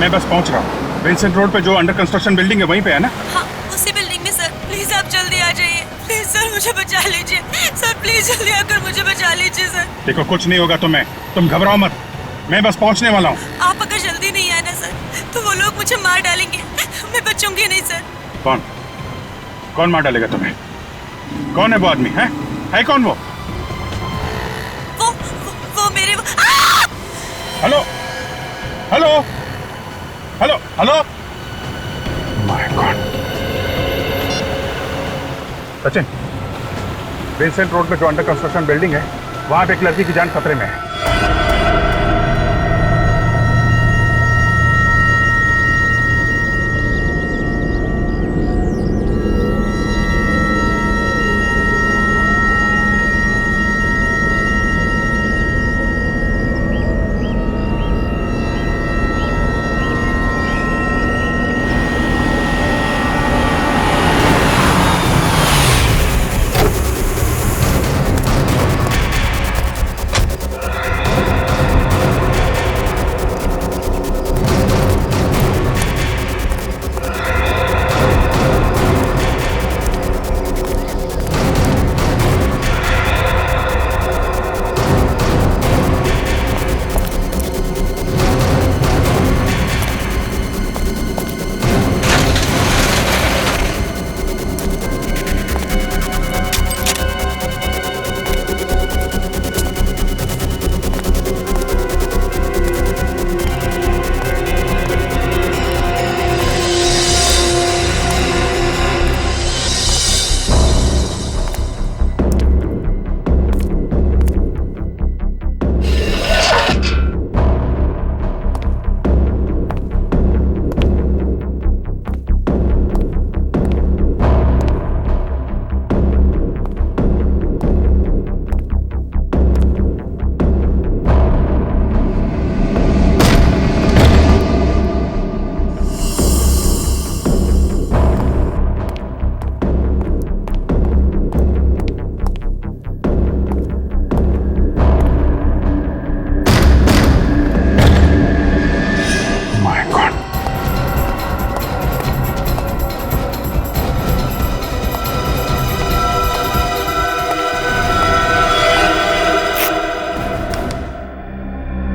मैं बस पहुंच रहा हूँ। विंसेंट रोड पे जो अंडर कंस्ट्रक्शन बिल्डिंग है वहीं पे है ना? हाँ, उसी बिल्डिंग में सर। प्लीज आप जल्दी आ जाइए। प्लीज सर मुझे बचा लीजिए। सर प्लीज जल्दी आकर मुझे बचा लीजिए सर। देखो कुछ नहीं होगा तुम्हें, तुम घबराओ मत, मैं बस पहुंचने वाला हूँ। आप अगर जल्दी नहीं आए ना सर तो वो लोग मुझे मार डालेंगे। मैं बचूंगी नहीं सर। कौन कौन मार डालेगा तुम्हें? कौन है वो आदमी? है कौन वो? वो मेरे hello hello hello hello my God. Sachin, Vincent road पे जो अंडर कंस्ट्रक्शन बिल्डिंग है वहां पे एक लड़की की जान खतरे में है।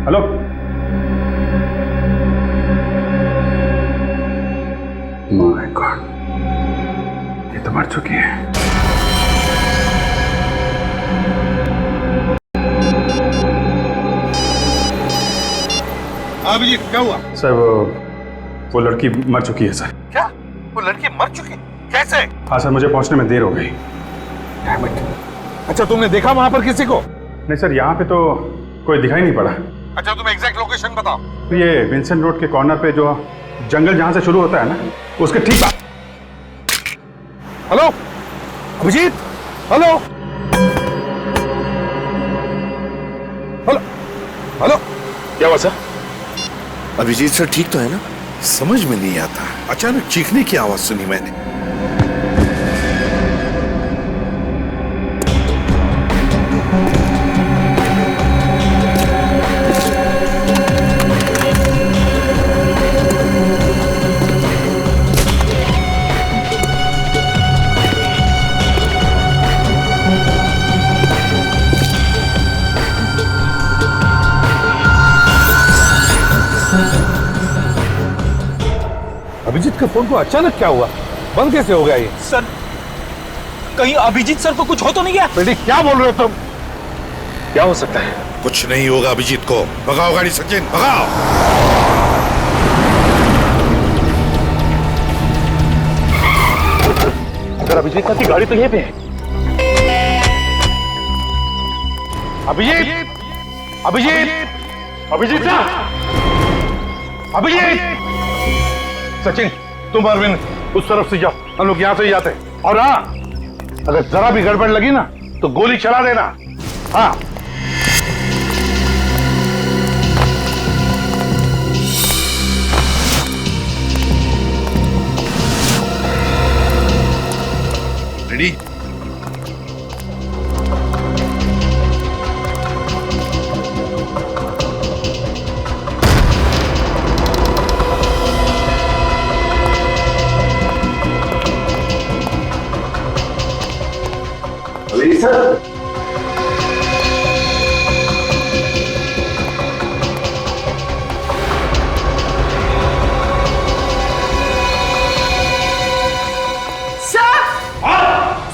हेलो माय गॉड, ये तो मर चुकी है। अभिजीत क्या हुआ? सर वो लड़की मर चुकी है सर। क्या? वो लड़की मर चुकी? कैसे? हाँ सर, मुझे पहुंचने में देर हो गई। अच्छा, तुमने देखा वहां पर किसी को? नहीं सर, यहाँ पे तो कोई दिखाई नहीं पड़ा। अच्छा, तुम एग्जैक्ट लोकेशन बताओ। तो ये विंसेंट रोड के कॉर्नर पे जो जंगल जहां से शुरू होता है ना, उसके ठीक पास। Hello Abhijit, hello hello hello, क्या हुआ सर? अभिजीत सर ठीक तो है ना? समझ में नहीं आता, अचानक चीखने की आवाज सुनी मैंने। अभिजीत के फोन को अचानक क्या हुआ? बंद कैसे हो गया ये? सर, कहीं अभिजीत सर को कुछ हो तो नहीं गया? बेटी क्या बोल रहे हो तुम? क्या हो सकता है? कुछ नहीं होगा अभिजीत को। भगाओ गाड़ी सचिन, भगाओ। अभिजीत की गाड़ी तो यहीं पे है। अभिजीत, अभिजीत, अभिजीत साहब, अभिजीत। सचिन, तुम अरविंद उस तरफ से जाओ, हम लोग यहां से ही जाते हैं। और हाँ, अगर जरा भी गड़बड़ लगी ना तो गोली चला देना। हाँ। रेडी? सर,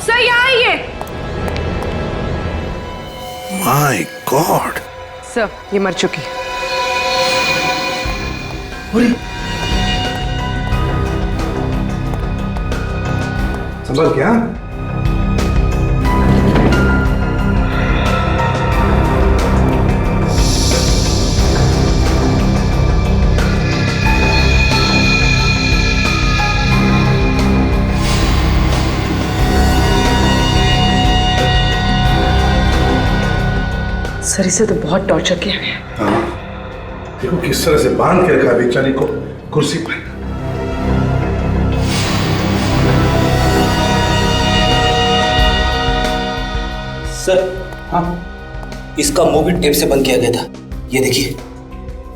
सर यहाँ आइए। माय गॉड, सर ये मर चुकी। संभल क्या? सर इसे तो बहुत टॉर्चर किया गया। हाँ, देखो किस तरह से बांध के रखा बेचारी को कुर्सी पर। सर, हाँ, इसका मुंह भी टेप से बंद किया गया था। ये देखिए,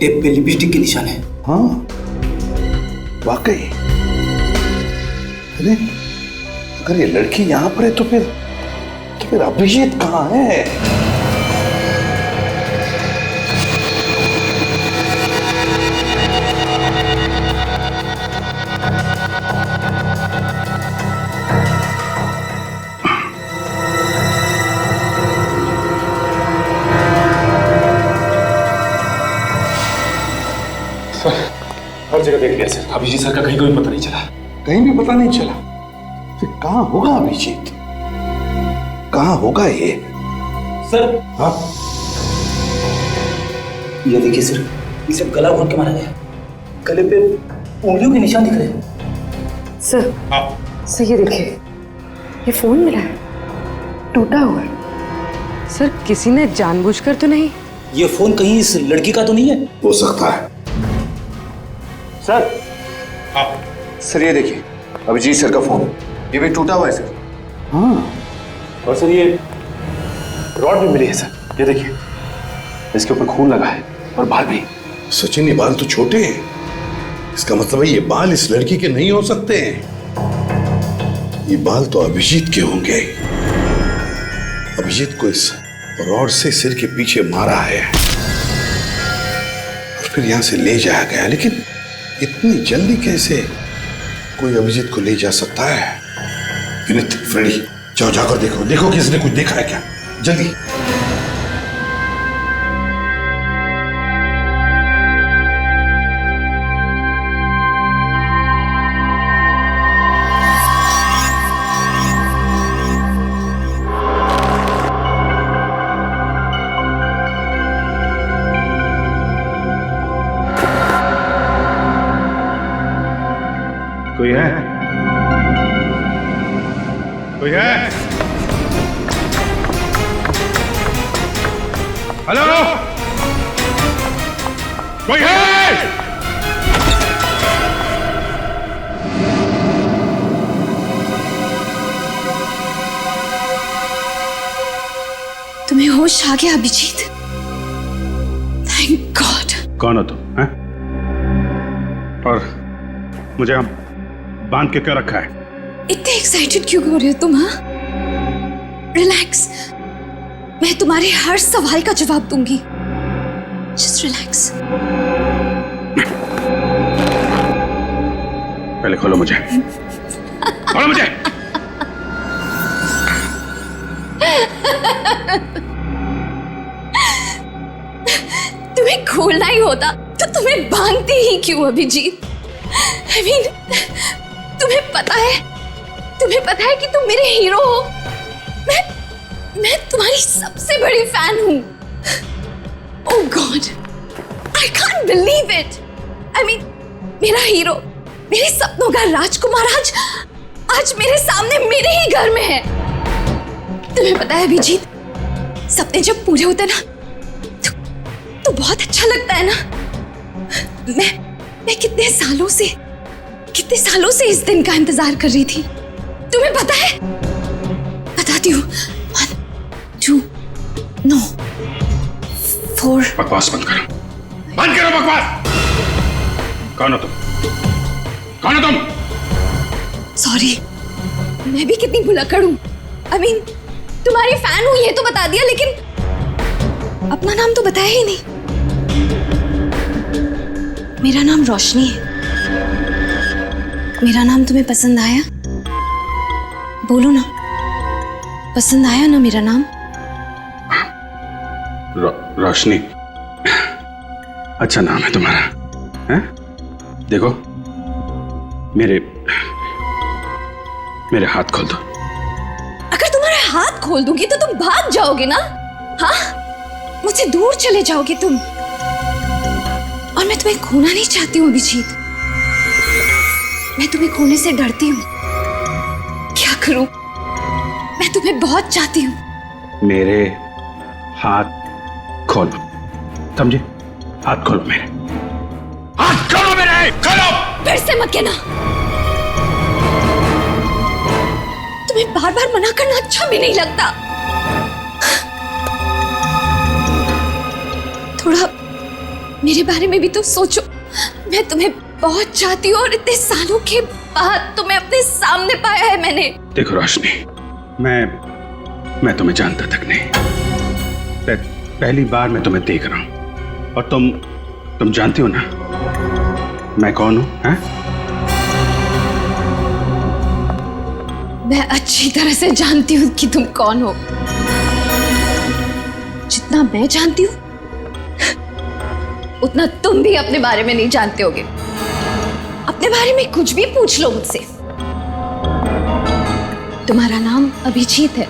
टेप पे लिपस्टिक के निशान है। हाँ, वाकई। अरे अगर ये लड़की यहाँ पर है तो फिर अभिजीत कहाँ है? हर जगह देख लिया सर, अभिजीत सर का कहीं कोई पता नहीं चला। कहीं भी पता नहीं चला? फिर कहाँ होगा अभिजीत? कहाँ होगा ये? सर, हाँ, ये देखिए सर, इसे गला घोट के मारा गया। गले पे उंगलियों के निशान दिख रहे हैं। सर, सर ये देखिए, ये फोन मिला है, टूटा हुआ है। सर किसी ने जानबूझकर तो नहीं? ये फोन कहीं इस लड़की का तो नहीं है? हो सकता है। सर, सर ये देखिए, अभिजीत सर का फोन, ये भी टूटा हुआ है सर। हाँ, और सर ये रॉड भी मिली है सर, ये देखिए, इसके ऊपर खून लगा है और बाल भी। सचिन ये बाल तो छोटे हैं, इसका मतलब है ये बाल इस लड़की के नहीं हो सकते हैं। ये बाल तो अभिजीत के होंगे। अभिजीत को इस रॉड से सिर के पीछे मारा है और फिर यहां से ले जाया गया। लेकिन इतनी जल्दी कैसे कोई अभिजीत को ले जा सकता है? विनीत, फ्रेडी, जाओ जाकर देखो, देखो किसने कुछ देखा है क्या, जल्दी। कोई है? कोई है? हेलो, कोई है? तुम्हें होश आ गया अभिजीत? Thank God. कौन हो तुम? हैं? और मुझे हम बांध के क्यों रखा है? इतने एक्साइटेड क्यों हो रहे हो तुम? हाँ, रिलैक्स, मैं तुम्हारे हर सवाल का जवाब दूंगी। Just relax. पहले खोलो मुझे, खोलो मुझे। तुम्हें खोलना ही होता तो तुम्हें बांधती ही क्यों अभिजीत? I mean, तुम्हें पता है कि तुम मेरे हीरो हो। मैं तुम्हारी सबसे बड़ी फैन हूँ। Oh god, I can't believe it. I mean, मेरा हीरो, मेरे सपनों का राजकुमार आज मेरे सामने मेरे ही घर में है। तुम्हें पता है अभिजीत, सपने जब पूरे होते ना तो बहुत अच्छा लगता है ना। मैं कितने सालों से इस दिन का इंतजार कर रही थी। तुम्हें पता है? बताती हूँ। 1 2 नो 4। बकवास बंद करो बकवास। कौन हो तुम? सॉरी, मैं भी कितनी भुलक्कड़ हूँ। आई मीन, तुम्हारी फैन हूँ ये तो बता दिया, लेकिन अपना नाम तो बताया ही नहीं। मेरा नाम रोशनी है। मेरा नाम तुम्हें पसंद आया? बोलो ना, पसंद आया ना मेरा नाम? रोशनी, अच्छा नाम है तुम्हारा, हैं? देखो, मेरे हाथ खोल दो। अगर तुम्हारे हाथ खोल दूंगी तो तुम भाग जाओगे ना? हाँ, मुझसे दूर चले जाओगे तुम। और मैं तुम्हें खोना नहीं चाहती हूँ अभिजीत। मैं तुम्हें खोने से डरती हूँ। क्या करूं? मैं तुम्हें बहुत चाहती हूँ। मेरे हाथ खोलो, समझे? हाथ खोलो मेरे, हाथ खोलो मेरे, खोलो। फिर से मत कहना। तुम्हें बार बार मना करना अच्छा भी नहीं लगता। थोड़ा मेरे बारे में भी तो सोचो। मैं तुम्हें बहुत चाहती हूँ और इतने सालों के बाद तुम्हें अपने सामने पाया है मैंने। देखो रोशनी, मैं तुम्हें जानता तक नहीं। पहली बार मैं तुम्हें देख रहा हूँ और तुम जानती हो ना मैं कौन हूँ? हैं? मैं अच्छी तरह से जानती हूँ कि तुम कौन हो। जितना मैं जानती हूँ उतना तुम भी अपने बारे में नहीं जानते होगे। अपने बारे में कुछ भी पूछ लो मुझसे। तुम्हारा नाम अभिजीत है,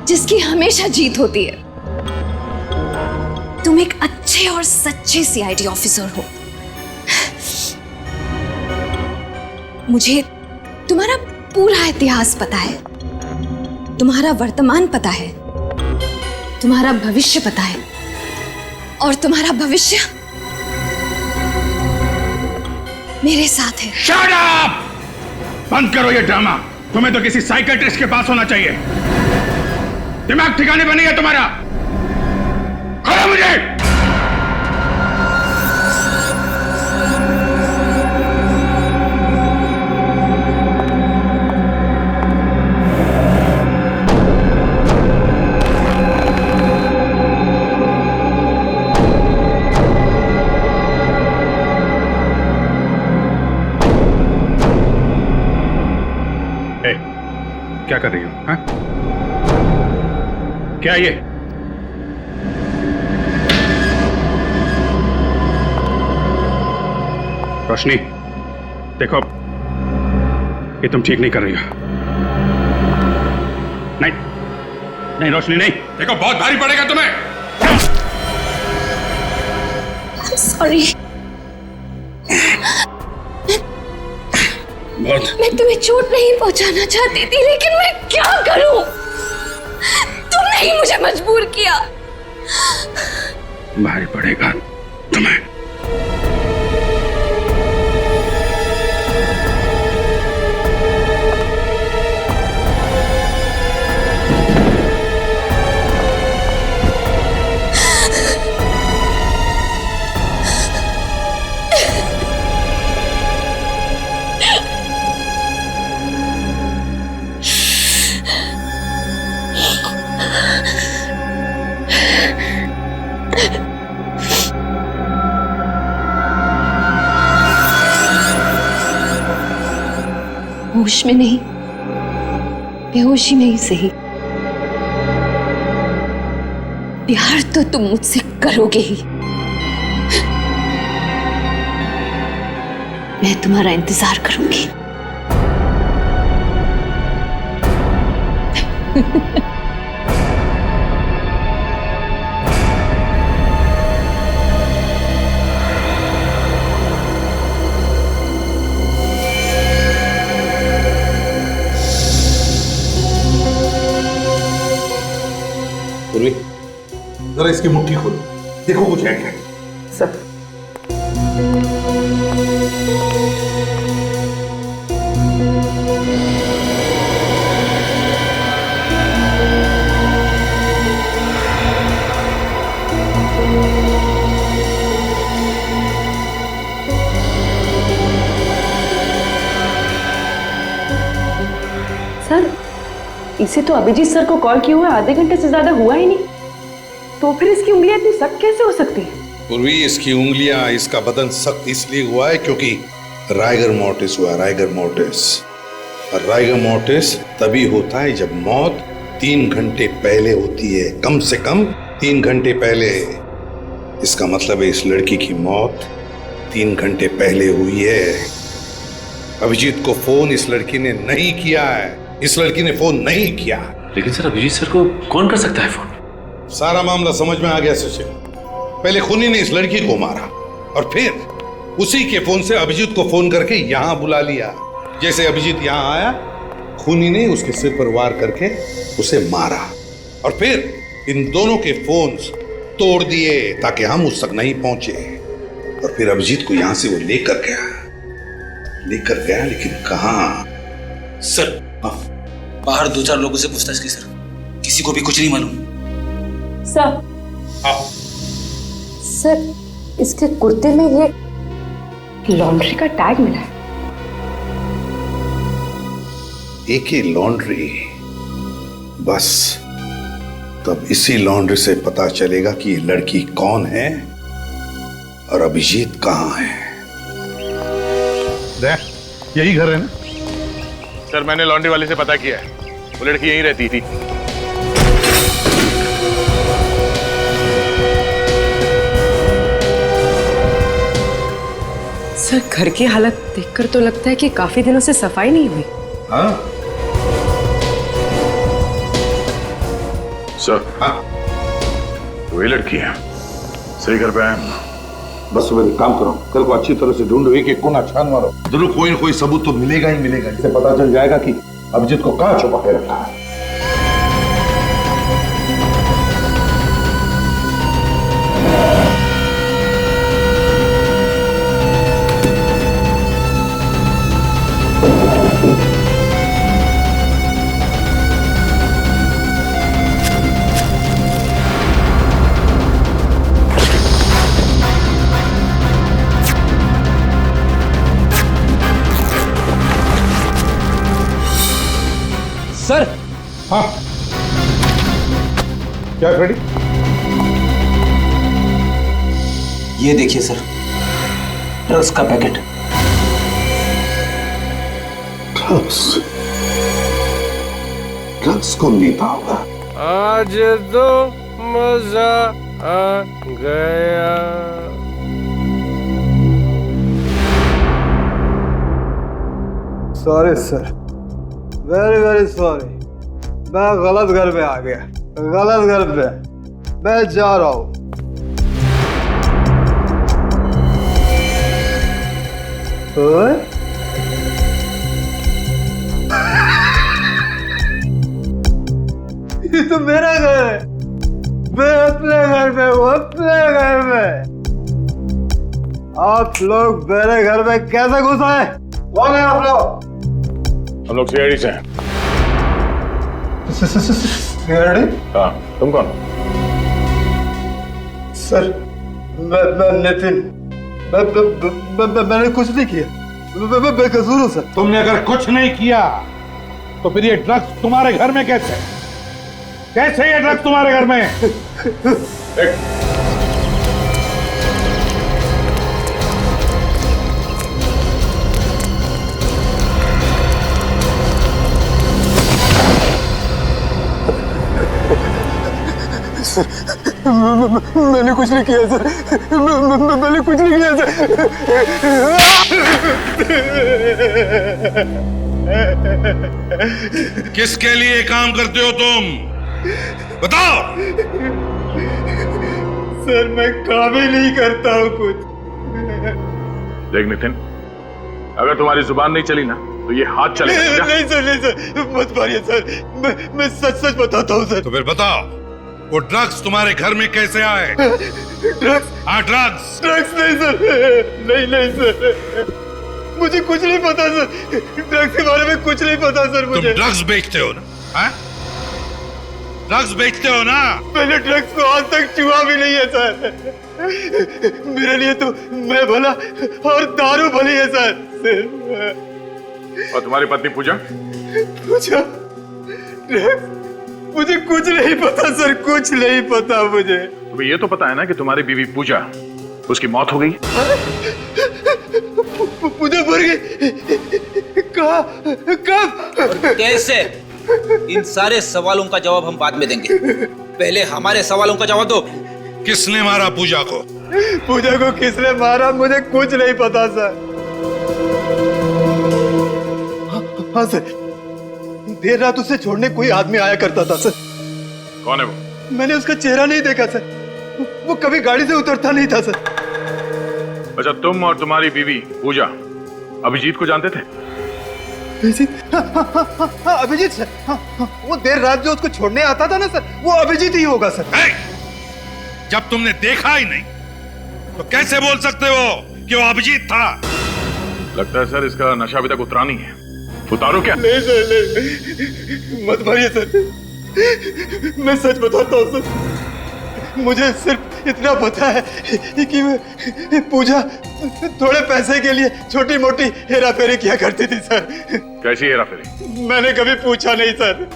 जिसकी हमेशा जीत होती है। तुम एक अच्छे और सच्चे सीआईडी ऑफिसर हो। मुझे तुम्हारा पूरा इतिहास पता है, तुम्हारा वर्तमान पता है, तुम्हारा भविष्य पता है, और तुम्हारा भविष्य मेरे साथ है। Shut up! बंद करो ये ड्रामा। तुम्हें तो किसी साइकियाट्रिस्ट के पास होना चाहिए। दिमाग ठिकाने पर नहीं है तुम्हारा। खोलो मुझे। क्या कर रही हो? हाँ? क्या ये? रोशनी, देखो, ये तुम ठीक नहीं कर रही हो। नहीं रोशनी, नहीं। देखो, बहुत भारी पड़ेगा तुम्हें। सॉरी। मैं तुम्हें चोट नहीं पहुंचाना चाहती थी, लेकिन मैं क्या करूं? तुमने ही मुझे मजबूर किया। भारी पड़ेगा तुम्हें। होश में नहीं, बेहोशी में ही सही, प्यार तो तुम मुझसे करोगे ही। मैं तुम्हारा इंतजार करूंगी। पूर्वी, जरा इसकी मुट्ठी खोलो, देखो कुछ है क्या। सर सर, इसे तो अभिजीत सर को कॉल किए हुए आधे घंटे से ज्यादा हुआ ही नहीं, तो फिर इसकी उंगलियां इतनी सख्त कैसे हो सकती है? पूर्वी, इसकी उंगलियां, इसका बदन सख्त इसलिए हुआ है क्योंकि राइगर मोर्टिस हुआ। राइगर मोर्टिस, और राइगर मोर्टिस तभी होता है जब मौत 3 घंटे पहले होती है, कम से कम 3 घंटे पहले। इसका मतलब है इस लड़की की मौत 3 घंटे पहले हुई है। अभिजीत को फोन इस लड़की ने नहीं किया है, इस लड़की ने फोन नहीं किया। लेकिन सर, अभिजीत सर को कौन कर सकता है फोन? सारा मामला समझ में आ गया सचिन। पहले खूनी ने इस लड़की को मारा और फिर उसी के फोन से अभिजीत को फोन करके यहां बुला लिया। जैसे अभिजीत यहां आया, खूनी ने उसके सिर पर वार करके उसे मारा और फिर इन दोनों के फोन्स तोड़ दिए ताकि हम उस तक नहीं पहुंचे। और फिर अभिजीत को यहां से वो लेकर गया, लेकिन कहां? सर, बाहर 2-4 लोगों से पूछताछ की सर, किसी को भी कुछ नहीं मालूम। सर, सर, इसके कुर्ते में ये लॉन्ड्री का टैग मिला है। एके लॉन्ड्री? बस तब इसी लॉन्ड्री से पता चलेगा कि ये लड़की कौन है और अभिजीत कहां है। यही घर है ना? सर, मैंने लॉन्ड्री वाले से पता किया है, वो लड़की यहीं रहती थी। सर, घर की हालत देखकर तो लगता है कि काफी दिनों से सफाई नहीं हुई। हाँ? सर, हाँ, वही लड़की है, सही घर पे आए। बस मेरे काम करो, कल को अच्छी तरह से ढूंढो, एक एक कोना छान मारो, जरूर कोई ना कोई सबूत तो मिलेगा ही मिलेगा, जिससे पता चल जाएगा कि अभिजीत को कहां छुपा के रखा है। सर, हाँ, क्या रेडी? ये देखिए सर, ड्रग्स का पैकेट। ड्रग्स कौन देता होगा? आज तो मजा आ गया। Sorry sir, very very sorry, मैं गलत घर पे आ गया, गलत घर पे। मैं जा रहा हूं। ये तो मेरा घर है, मैं अपने घर पे हूँ, अपने घर में। आप लोग मेरे घर में कैसे घुस आए? कौन है आप लोग? हम लोग सीआईडी से हैं। सीआईडी? हाँ, तुम कौन? सर, मैं नितिन, मैंने कुछ नहीं किया, मैं बेकसूर हूँ सर। तुमने अगर कुछ नहीं किया तो फिर ये ड्रग्स तुम्हारे घर में कैसे? कैसे ये ड्रग्स तुम्हारे घर में? मैंने कुछ नहीं किया सर, मैंने कुछ नहीं किया सर। किसके लिए काम करते हो तुम? बताओ। सर मैं काम ही नहीं करता हूँ कुछ। देख नितिन, अगर तुम्हारी जुबान नहीं चली ना तो ये हाथ चलेगा। नहीं सर मत मारिए सर, मैं सच सच बताता हूँ सर। तो फिर बताओ, वो ड्रग्स तुम्हारे घर में कैसे आए? ड्रग्स? हाँ ड्रग्स। ड्रग्स नहीं सर, नहीं सर, मुझे कुछ नहीं पता सर, ड्रग्स के बारे में कुछ नहीं पता सर मुझे। तुम ड्रग्स बेचते हो ना? हाँ? ड्रग्स बेचते हो ना? मैंने ड्रग्स को आज तक छुआ भी नहीं है सर। मेरे लिए तो मैं भला और दारू भली है सर। और तुम्हारी पत्नी पूजा? पूजा? ड्रग्स? मुझे कुछ नहीं पता सर, कुछ नहीं पता मुझे। तुम्हें ये तो पता है ना कि तुम्हारी बीवी पूजा, उसकी मौत हो गई? पूजा मर गई? कब? कैसे? इन सारे सवालों का जवाब हम बाद में देंगे, पहले हमारे सवालों का जवाब दो। किसने मारा पूजा को? पूजा को किसने मारा मुझे कुछ नहीं पता सर। हाँ सर, देर रात उसे छोड़ने कोई आदमी आया करता था सर। कौन है वो? मैंने उसका चेहरा नहीं देखा सर, वो कभी गाड़ी से उतरता नहीं था सर। अच्छा, तुम और तुम्हारी बीवी पूजा अभिजीत को जानते थे? अभिजीत सर, वो देर रात जो उसको छोड़ने आता था ना सर, वो अभिजीत ही होगा सर। जब तुमने देखा ही नहीं तो कैसे बोल सकते हो कि वो अभिजीत था? लगता है सर इसका नशा अभी तक उतरा नहीं है। उतारो क्या? नहीं सर, नहीं, मत मारिए सर, मैं सच बताता हूँ सर। मुझे सिर्फ इतना पता है कि पूजा थोड़े पैसे के लिए छोटी मोटी हेरा फेरी किया करती थी सर। कैसी हेरा फेरी? मैंने कभी पूछा नहीं सर,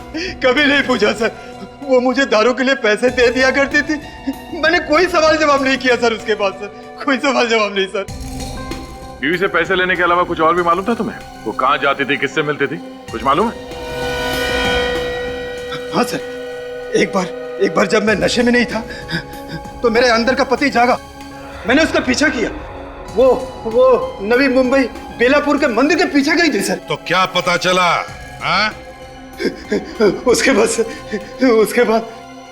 कभी नहीं पूछा सर। वो मुझे दारू के लिए पैसे दे दिया करती थी, मैंने कोई सवाल जवाब नहीं किया सर उसके बाद सर, कोई सवाल जवाब नहीं सर। बीवी से पैसे लेने के अलावा कुछ और भी मालूम था तुम्हें? वो कहाँ जाती थी, किससे मिलती थी, कुछ मालूम है? हाँ सर, एक बार जब मैं नशे में नहीं था तो मेरे अंदर का पति जागा, मैंने उसका पीछा किया। वो नवी मुंबई बेलापुर के मंदिर के पीछे गई थी सर। तो क्या पता चला? हाँ? उसके बाद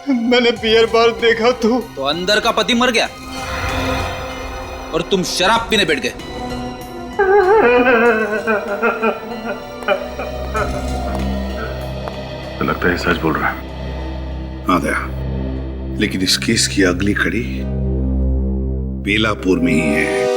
मैंने बियर बार देखा तो अंदर का पति मर गया और तुम शराब पीने बैठ गए। तो लगता है सच बोल रहा है। हाँ दया, लेकिन इस केस की अगली कड़ी बेलापुर में ही है।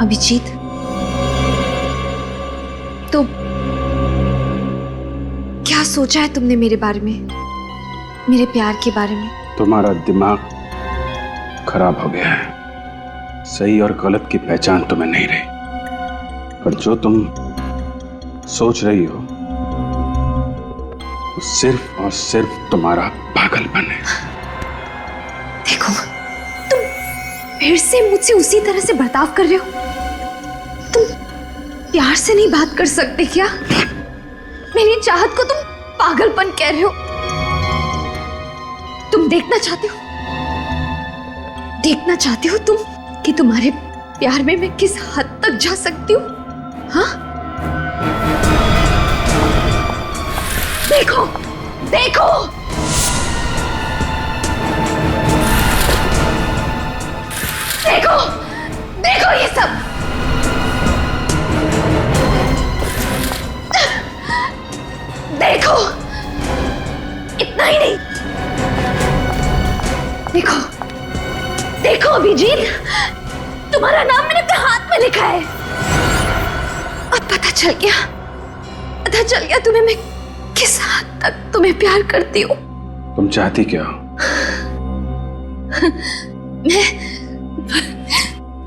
अभिजीत, तो क्या सोचा है तुमने मेरे बारे में, मेरे प्यार के बारे में? तुम्हारा दिमाग खराब हो गया है, सही और गलत की पहचान तुम्हें नहीं रही। पर जो तुम सोच रही हो वो सिर्फ और सिर्फ तुम्हारा पागलपन है। देखो, तुम फिर से मुझसे उसी तरह से बर्ताव कर रहे हो। तुम प्यार से नहीं बात कर सकते क्या? मेरी चाहत को तुम पागलपन कह रहे हो। तुम देखना चाहते हो तुम कि तुम्हारे प्यार में मैं किस हद तक जा सकती हूँ? हाँ, देखो देखो, देखो देखो ये सब। देखो, इतना ही नहीं, देखो देखो अभिजीत, तुम्हारा नाम मैंने अपने हाथ में लिखा है। अब पता पता चल गया तुम्हें मैं किस हद तक तुम्हें प्यार करती हूँ। तुम चाहती क्या हो?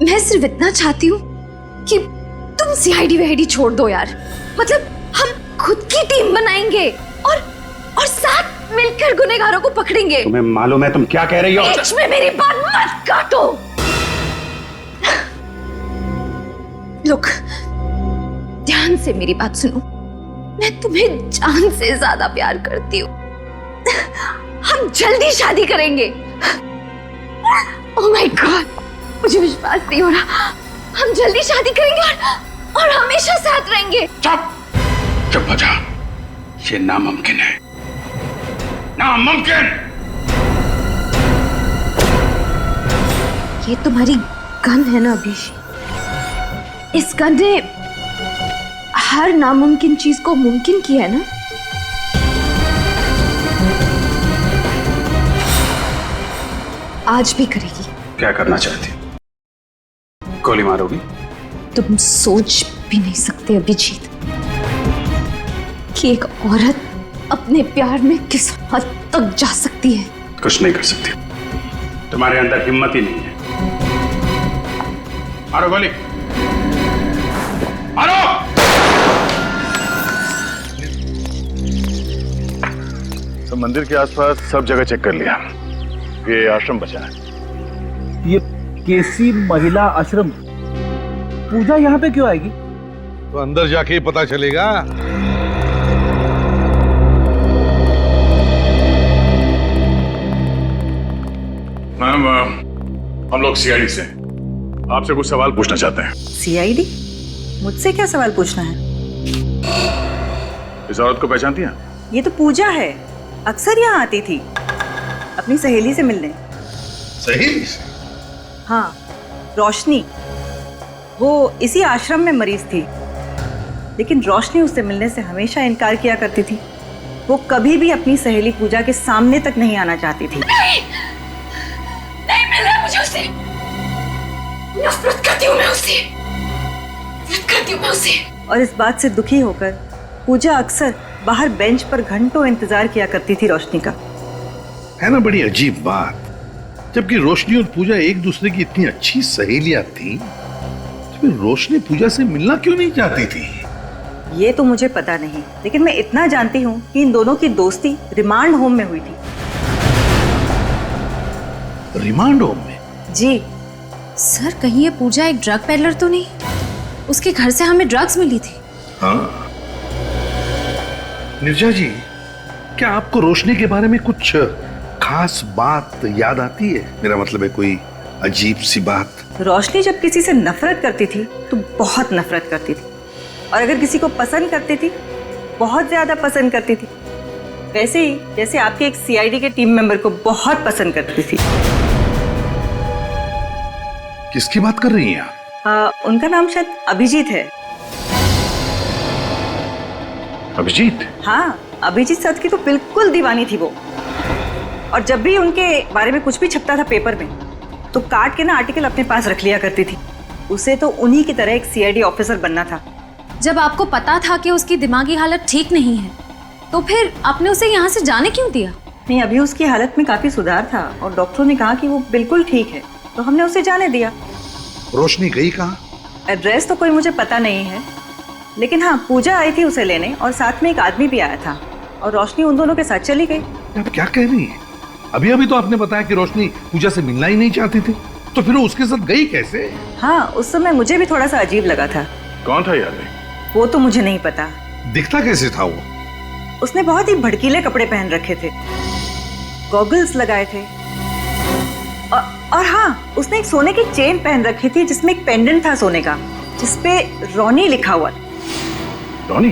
मैं सिर्फ इतना चाहती हूँ कि तुम सीआईडी वीआईडी छोड़ दो यार। मतलब हम खुद की टीम बनाएंगे और साथ मिलकर गुनहगारों को पकड़ेंगे। तुम्हें मालूम है तुम क्या कह रही हो? बीच में मेरी बात मत काटो। लुक, ध्यान से मेरी बात सुनो। मैं तुम्हें जान से ज्यादा प्यार करती हूँ। हम जल्दी शादी करेंगे। ओह माय गॉड, मुझे विश्वास नहीं हो रहा। हम जल्दी शादी करेंगे और हमेशा साथ रहेंगे। चुप हो जा, ये नामुमकिन है, नामुमकिन। ये तुम्हारी गन है ना अभिषेक? इस गन ने हर नामुमकिन चीज को मुमकिन किया है ना? आज भी करेगी। क्या करना चाहती? गोली मारोगी? तुम सोच भी नहीं सकते अभिजीत कि एक औरत अपने प्यार में किस हद तक जा सकती है। कुछ नहीं कर सकती, तुम्हारे अंदर हिम्मत ही नहीं है। मारो गोली, मारो। तो मंदिर के आसपास सब जगह चेक कर लिया, ये आश्रम बचा है। ये केसी महिला आश्रम, पूजा यहाँ पे क्यों आएगी? तो अंदर जाके ही पता चलेगा। मैम, हम लोग सीआईडी से आपसे कुछ सवाल पूछना चाहते हैं। सीआईडी? मुझसे क्या सवाल पूछना है? इस औरत को पहचानती हैं? ये तो पूजा है, अक्सर यहाँ आती थी अपनी सहेली से मिलने। सहेली से? हाँ, रोशनी। वो इसी आश्रम में मरीज थी, लेकिन रोशनी उससे मिलने से हमेशा इनकार किया करती थी। वो कभी भी अपनी सहेली पूजा के सामने तक नहीं आना चाहती थी। नहीं मिल रहा मुझे उससे। नफरत करती हूँ मैं उससे। नफरत करती हूँ मैं उससे। और इस बात से दुखी होकर पूजा अक्सर बाहर बेंच पर घंटों इंतजार किया करती थी रोशनी का। है ना बड़ी अजीब बात, जबकि रोशनी और पूजा एक दूसरे की इतनी अच्छी सहेलियां थी, तो फिर रोशनी पूजा से मिलना क्यों नहीं चाहती थी? ये तो मुझे पता नहीं, लेकिन मैं इतना जानती हूँ कि इन दोनों की दोस्ती रिमांड होम में हुई थी। रिमांड होम में? जी सर, कहीं ये पूजा एक ड्रग पेडलर तो नहीं? उसके घर से हमें ड्रग्स मिली थी। हाँ निर्जा जी, क्या आपको रोशनी के बारे में कुछ खास बात याद आती है? मेरा मतलब है कोई अजीब सी बात। रोशनी जब किसी से नफरत करती थी तो बहुत नफरत करती थी, और अगर किसी को पसंद करती थी बहुत ज्यादा पसंद करती थी। वैसे ही जैसे आपके एक सीआईडी के टीम मेंबर को बहुत पसंद करती थी। किसकी बात कर रही हैं आप? उनका नाम शायद अभिजीत है। अभिजीत? हाँ, अभिजीत सर की तो बिल्कुल दीवानी थी वो। और जब भी उनके बारे में कुछ भी छपता था पेपर में, तो काट के ना आर्टिकल अपने पास रख लिया करती थी। उसे तो उन्हीं की तरह एक सीआईडी ऑफिसर बनना था। जब आपको पता था कि उसकी दिमागी हालत ठीक नहीं है, तो फिर आपने उसे यहाँ से जाने क्यों दिया? नहीं, अभी उसकी हालत में काफी सुधार था और डॉक्टरों ने कहा कि वो बिल्कुल ठीक है, तो हमने उसे जाने दिया। रोशनी गई कहाँ? एड्रेस तो कोई मुझे पता नहीं है, लेकिन हाँ, पूजा आई थी उसे लेने और साथ में एक आदमी भी आया था, और रोशनी उन दोनों के साथ चली गई। आप क्या कह रही हैं? अभी अभी तो आपने बताया कि रोशनी पूजा से मिलना ही नहीं चाहती थी, तो फिर वो उसके साथ गई कैसे? हाँ, उस समय मुझे भी थोड़ा सा अजीब लगा था। कौन था यार? वो तो मुझे नहीं पता। दिखता कैसे था वो? उसने बहुत ही भड़कीले कपड़े पहन रखे थे, गॉगल्स लगाए थे, और हाँ, उसने एक सोने की चेन पहन रखी थी जिसमें एक पेंडेंट था सोने का, जिसपे रोनी लिखा हुआ था। रोनी?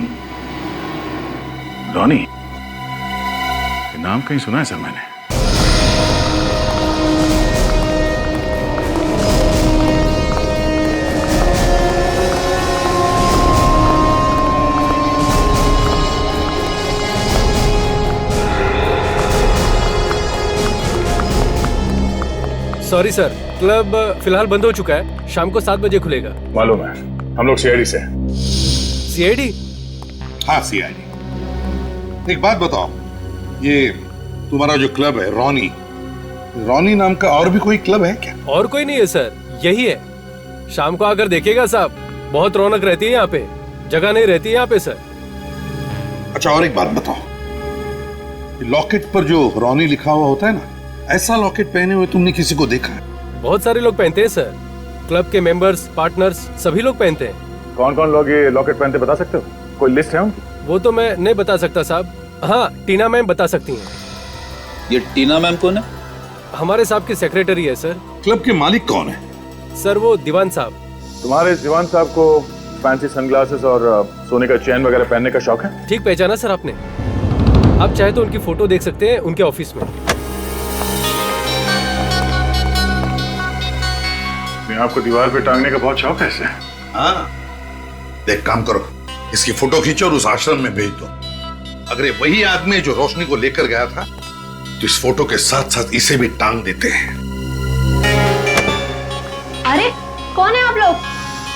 रोनी? ये नाम कहीं सुना है सर मैंने। सॉरी सर, क्लब फिलहाल बंद हो चुका है। शाम को 7 बजे खुलेगा। मालूम है, हम लोग सीआईडी से। सीआईडी? हाँ सीआईडी। एक बात बताओ, ये तुम्हारा जो क्लब है रॉनी, रॉनी नाम का और भी कोई क्लब है क्या? और कोई नहीं है सर, यही है। शाम को आकर देखिएगा साहब, बहुत रौनक रहती है यहाँ पे, जगह नहीं रहती है यहाँ पे सर। अच्छा और एक बात बताओ, लॉकेट पर जो रॉनी लिखा हुआ होता है ना, ऐसा लॉकेट पहने हुए तुमने किसी को देखा है? बहुत सारे लोग पहनते हैं सर, क्लब के मेंबर्स, पार्टनर्स सभी लोग पहनते हैं। कौन कौन लोग ये लॉकेट पहनते बता सकते हो? कोई लिस्ट है उनकी? वो तो मैं नहीं बता सकता साहब। हाँ, टीना मैम बता सकती हैं। ये टीना मैम कौन है? हमारे साहब की सेक्रेटरी है सर। क्लब के मालिक कौन है? सर वो दीवान साहब। तुम्हारे दीवान साहब को फैंसी सनग्लासेस और सोने का चेन वगैरह पहनने का शौक है? ठीक पहचाना सर आपने। आप चाहे तो उनकी फोटो देख सकते हैं उनके ऑफिस में। आपको दीवार पे टांगने का बहुत शौक है इसे? हाँ, देख काम करो, इसकी फोटो खींचो और उस आश्रम में भेज दो। अगर ये वही आदमी जो रोशनी को लेकर गया था तो इस फोटो के साथ साथ इसे भी टांग देते हैं। अरे कौन है आप लोग?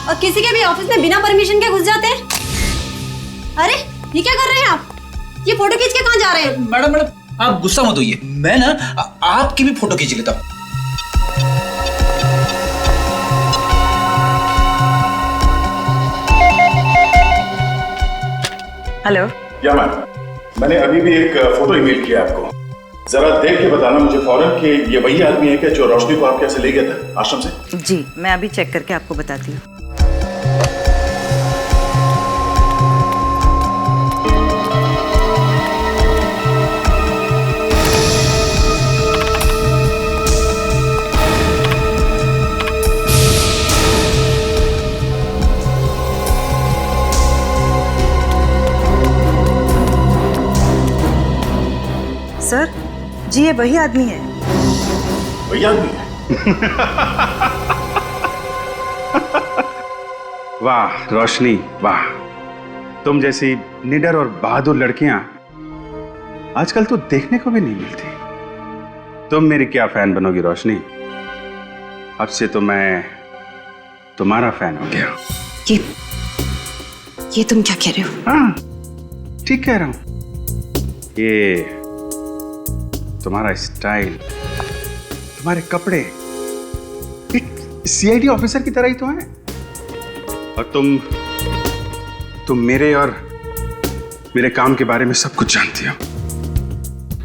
और किसी के भी ऑफिस में बिना परमिशन के घुस जाते हैं? अरे ये क्या कर रहे हैं आप? ये फोटो खींच के कहाँ जा रहे हैं? मैडम आप गुस्सा मत होइए, मैं ना आपकी भी फोटो खींच लेता हूँ। हेलो। या मैम, मैंने अभी भी एक फोटो ईमेल किया आपको, जरा देख के बताना मुझे फौरन कि ये वही आदमी है क्या जो रोशनी को आपके से ले गया था आश्रम से? जी मैं अभी चेक करके आपको बताती हूँ। सर जी ये वही आदमी है। वही आदमी है? वाह रोशनी वाह, तुम जैसी निडर और बहादुर लड़कियां आजकल तो देखने को भी नहीं मिलती। तुम मेरी क्या फैन बनोगी रोशनी, अब से तो मैं तुम्हारा फैन हो गया। ये तुम क्या कह रहे हो? हाँ ठीक कह रहा हूं। ये तुम्हारा स्टाइल, तुम्हारे कपड़े एक सीआईडी ऑफिसर की तरह ही तो हैं। और तुम मेरे और मेरे काम के बारे में सब कुछ जानती हो।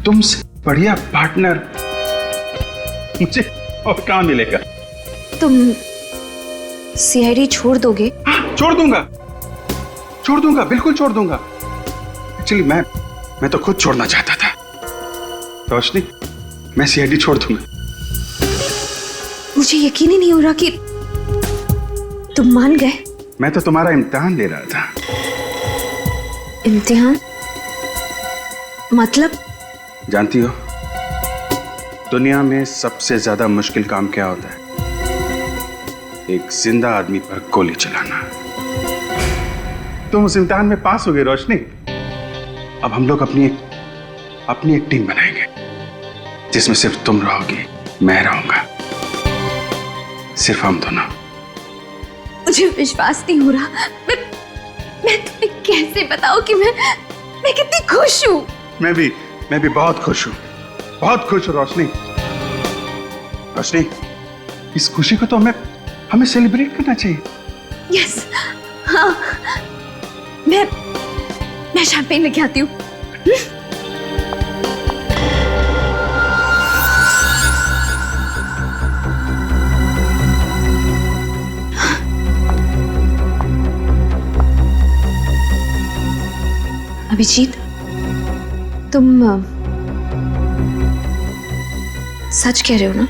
तुमसे बढ़िया पार्टनर मुझे और कहाँ मिलेगा? तुम सीआईडी छोड़ दोगे? हाँ, छोड़ दूंगा, बिल्कुल छोड़ दूंगा। एक्चुअली मैं तो खुद छोड़ना चाहता था रोशनी, मैं सीआईडी छोड़ दूंगा। मुझे यकीन ही नहीं हो रहा कि तुम मान गए। मैं तो तुम्हारा इम्तिहान ले रहा था। इम्तिहान मतलब? जानती हो दुनिया में सबसे ज्यादा मुश्किल काम क्या होता है? एक जिंदा आदमी पर गोली चलाना। तुम उस इम्तिहान में पास हो गए रोशनी। अब हम लोग अपनी एक टीम बनाएंगे जिसमें सिर्फ तुम रहोगी, मैं रहूंगा, सिर्फ हम दोनों। मुझे विश्वास नहीं हो रहा। मैं तुम्हें कैसे बताऊं कि मैं कितनी खुश हूं। मैं भी बहुत खुश हूं, बहुत खुश हूं रोशनी। इस खुशी को तो हमें सेलिब्रेट करना चाहिए। यस हाँ, मैं शैंपेन लेके आती हूँ। अभिजीत तुम सच कह रहे हो ना?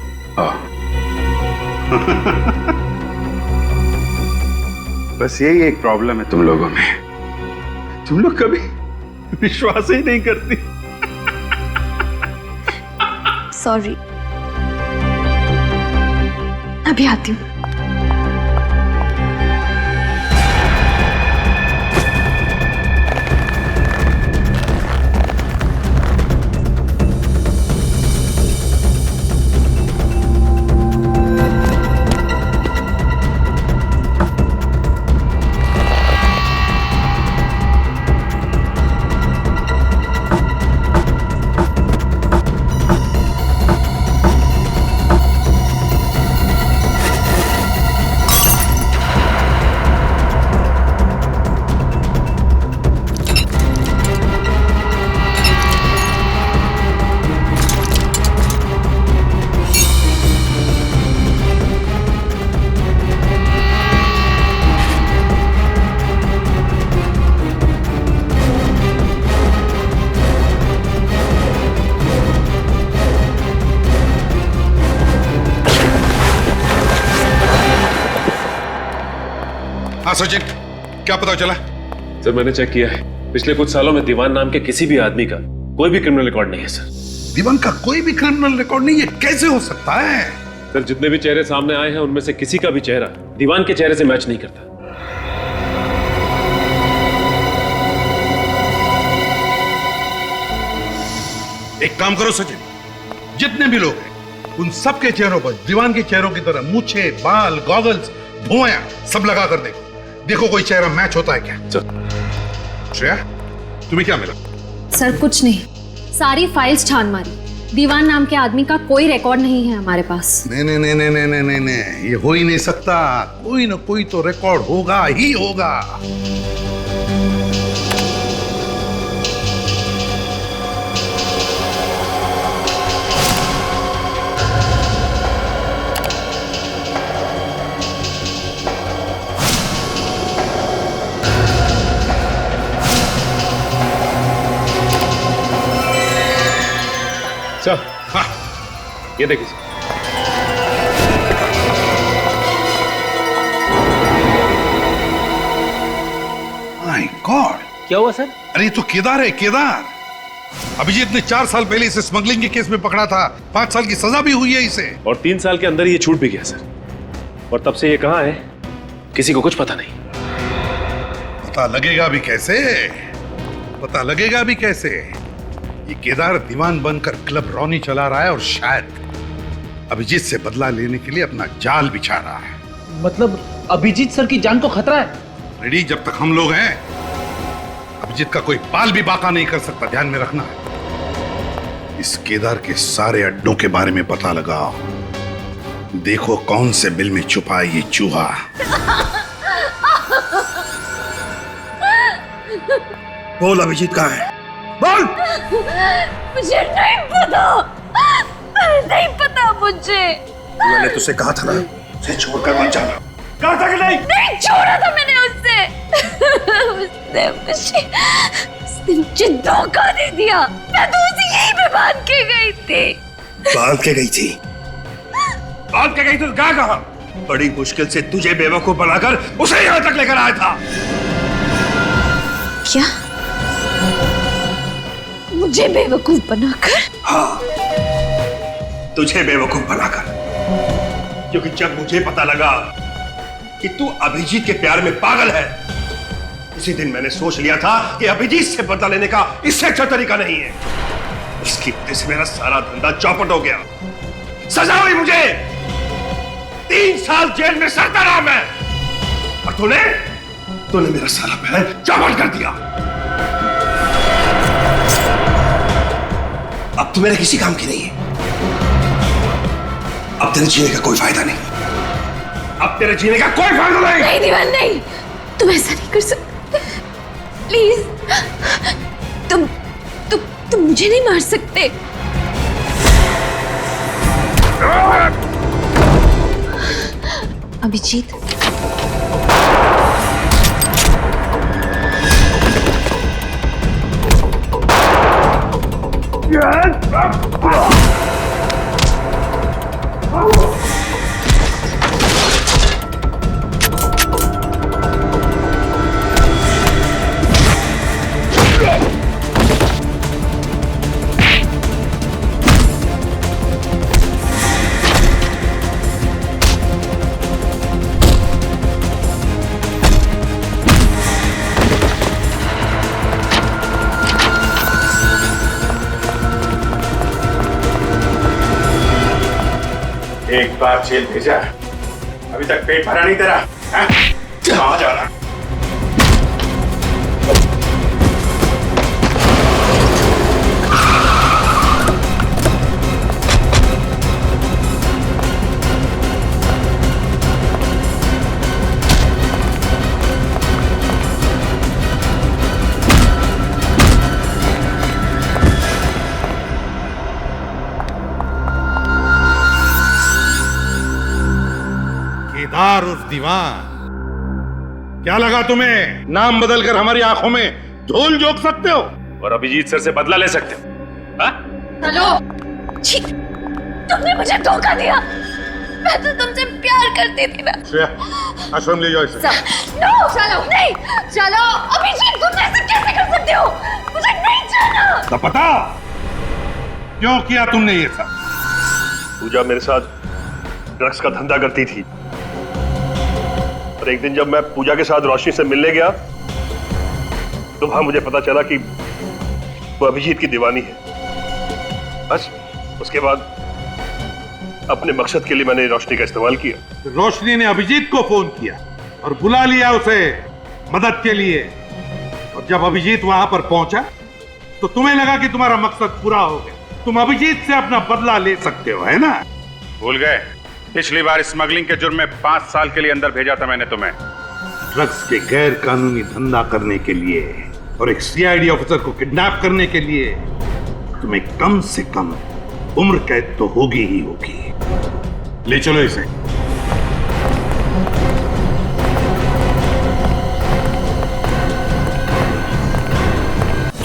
बस यही एक प्रॉब्लम है तुम लोगों में, तुम लोग कभी विश्वास ही नहीं करती। सॉरी, अभी आती हूँ। हाँ सचिन, क्या पता चला? सर मैंने चेक किया है, पिछले कुछ सालों में दीवान नाम के किसी भी आदमी का कोई भी क्रिमिनल रिकॉर्ड नहीं है सर। दीवान का कोई भी क्रिमिनल रिकॉर्ड नहीं? ये कैसे हो सकता है? सर जितने भी चेहरे सामने आए हैं उनमें से किसी का भी चेहरा दीवान के चेहरे से मैच नहीं करता। एक काम करो सचिन, जितने भी लोग हैं उन सबके चेहरों पर दीवान के चेहरों की तरह मूछे, बाल, गॉगल्स, भुआं सब लगा कर देखो कोई चेहरा मैच होता है क्या। श्रेया, तुम्हें क्या मिला? सर कुछ नहीं, सारी फाइल्स छान मारी, दीवान नाम के आदमी का कोई रिकॉर्ड नहीं है हमारे पास। नहीं, ये हो ही नहीं सकता। कोई ना कोई तो रिकॉर्ड होगा ही होगा। सर हाँ, ये देखिए सर। माय गॉड, क्या हुआ सर? अरे ये तो केदार है, केदार। अभिजीत ने 4 साल पहले इसे स्मगलिंग के केस में पकड़ा था। 5 साल की सजा भी हुई है इसे, और 3 साल के अंदर ये छूट भी गया सर। और तब से ये कहाँ है किसी को कुछ पता नहीं। पता लगेगा भी कैसे? पता लगेगा भी कैसे? ये केदार दीवान बनकर क्लब रॉनी चला रहा है और शायद अभिजीत से बदला लेने के लिए अपना जाल बिछा रहा है। मतलब अभिजीत सर की जान को खतरा है? रेडी, जब तक हम लोग हैं अभिजीत का कोई बाल भी बाका नहीं कर सकता। ध्यान में रखना है। इस केदार के सारे अड्डों के बारे में पता लगाओ। देखो कौन से बिल में छुपा है ये चूहा। बोल अभिजीत कहाँ है? बोल। मुझे नहीं पता, नहीं पता मुझे। मैंने तुझसे कहा था ना, उसे छोड़कर मत जाना। कहा था कि नहीं? नहीं छोड़ा था मैंने उससे। उसने मुझे धोखा दे दिया। मैं तो उसे यहीं पे बांध के गई थी। बांध के गई थी? बांध के गई तो कहा? बड़ी मुश्किल से तुझे बेवकूफ बनाकर उसे यहाँ तक लेकर आया था। क्या? मुझे बेवकूफ बनाकर? हाँ, तुझे बेवकूफ बनाकर। क्योंकि जब मुझे पता लगा कि तू अभिजीत के प्यार में पागल है, उसी दिन मैंने सोच लिया था कि अभिजीत से बदला लेने का इससे अच्छा तरीका नहीं है। उसकी वजह से मेरा सारा धंधा चौपट हो गया। सजा हुई मुझे। 3 साल जेल में सड़ता रहा मैं, और तूने मेरा सारा प्लान चौपट कर दिया। अब तू मेरे किसी काम की नहीं है। अब तेरे जीने का कोई फायदा नहीं। अब तेरे जीने का कोई फायदा नहीं। नहीं दीवान, नहीं, तुम ऐसा नहीं कर सकते। प्लीज, तुम मुझे नहीं मार सकते। अभिजीत, एक बार जेल भेजा, अभी तक पेट भरा नहीं तेरा? कहाँ जा रहा? केदार उस दीवान, क्या लगा तुम्हें नाम बदलकर हमारी आंखों में धूल झोंक सकते हो और अभिजीत सर से बदला ले सकते हो? हेलो, तुमने मुझे धोखा दिया। मैं तो तुमसे प्यार करती थी ना। श्रेया, आश्रम ले जाओ इसे। नो, चलो नहीं, चलो अभिजीत, तुम ऐसा कैसे कर सकते हो? मुझे नहीं जाना। तो पता क्यों किया तुमने ये सब? पूजा मेरे साथ ड्रग्स का धंधा करती थी और एक दिन जब मैं पूजा के साथ रोशनी से मिलने गया तो वहां मुझे पता चला कि वो अभिजीत की दीवानी है। बस उसके बाद अपने मकसद के लिए मैंने रोशनी का इस्तेमाल किया। रोशनी ने अभिजीत को फोन किया और बुला लिया उसे मदद के लिए, और जब अभिजीत वहां पर पहुंचा तो तुम्हें लगा कि तुम्हारा मकसद पूरा हो गया, तुम अभिजीत से अपना बदला ले सकते हो, है ना? भूल गए? पिछली बार स्मगलिंग के जुर्म में 5 साल के लिए अंदर भेजा था मैंने तुम्हें। ड्रग्स के गैर कानूनी धंधा करने के लिए और एक सीआईडी ऑफिसर को किडनैप करने के लिए तुम्हें कम से कम उम्र कैद तो होगी ही होगी। ले चलो इसे।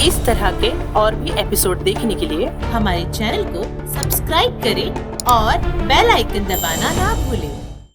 इस तरह के और भी एपिसोड देखने के लिए हमारे चैनल को सब्सक्राइब करें और बेल आइकन दबाना ना भूलें।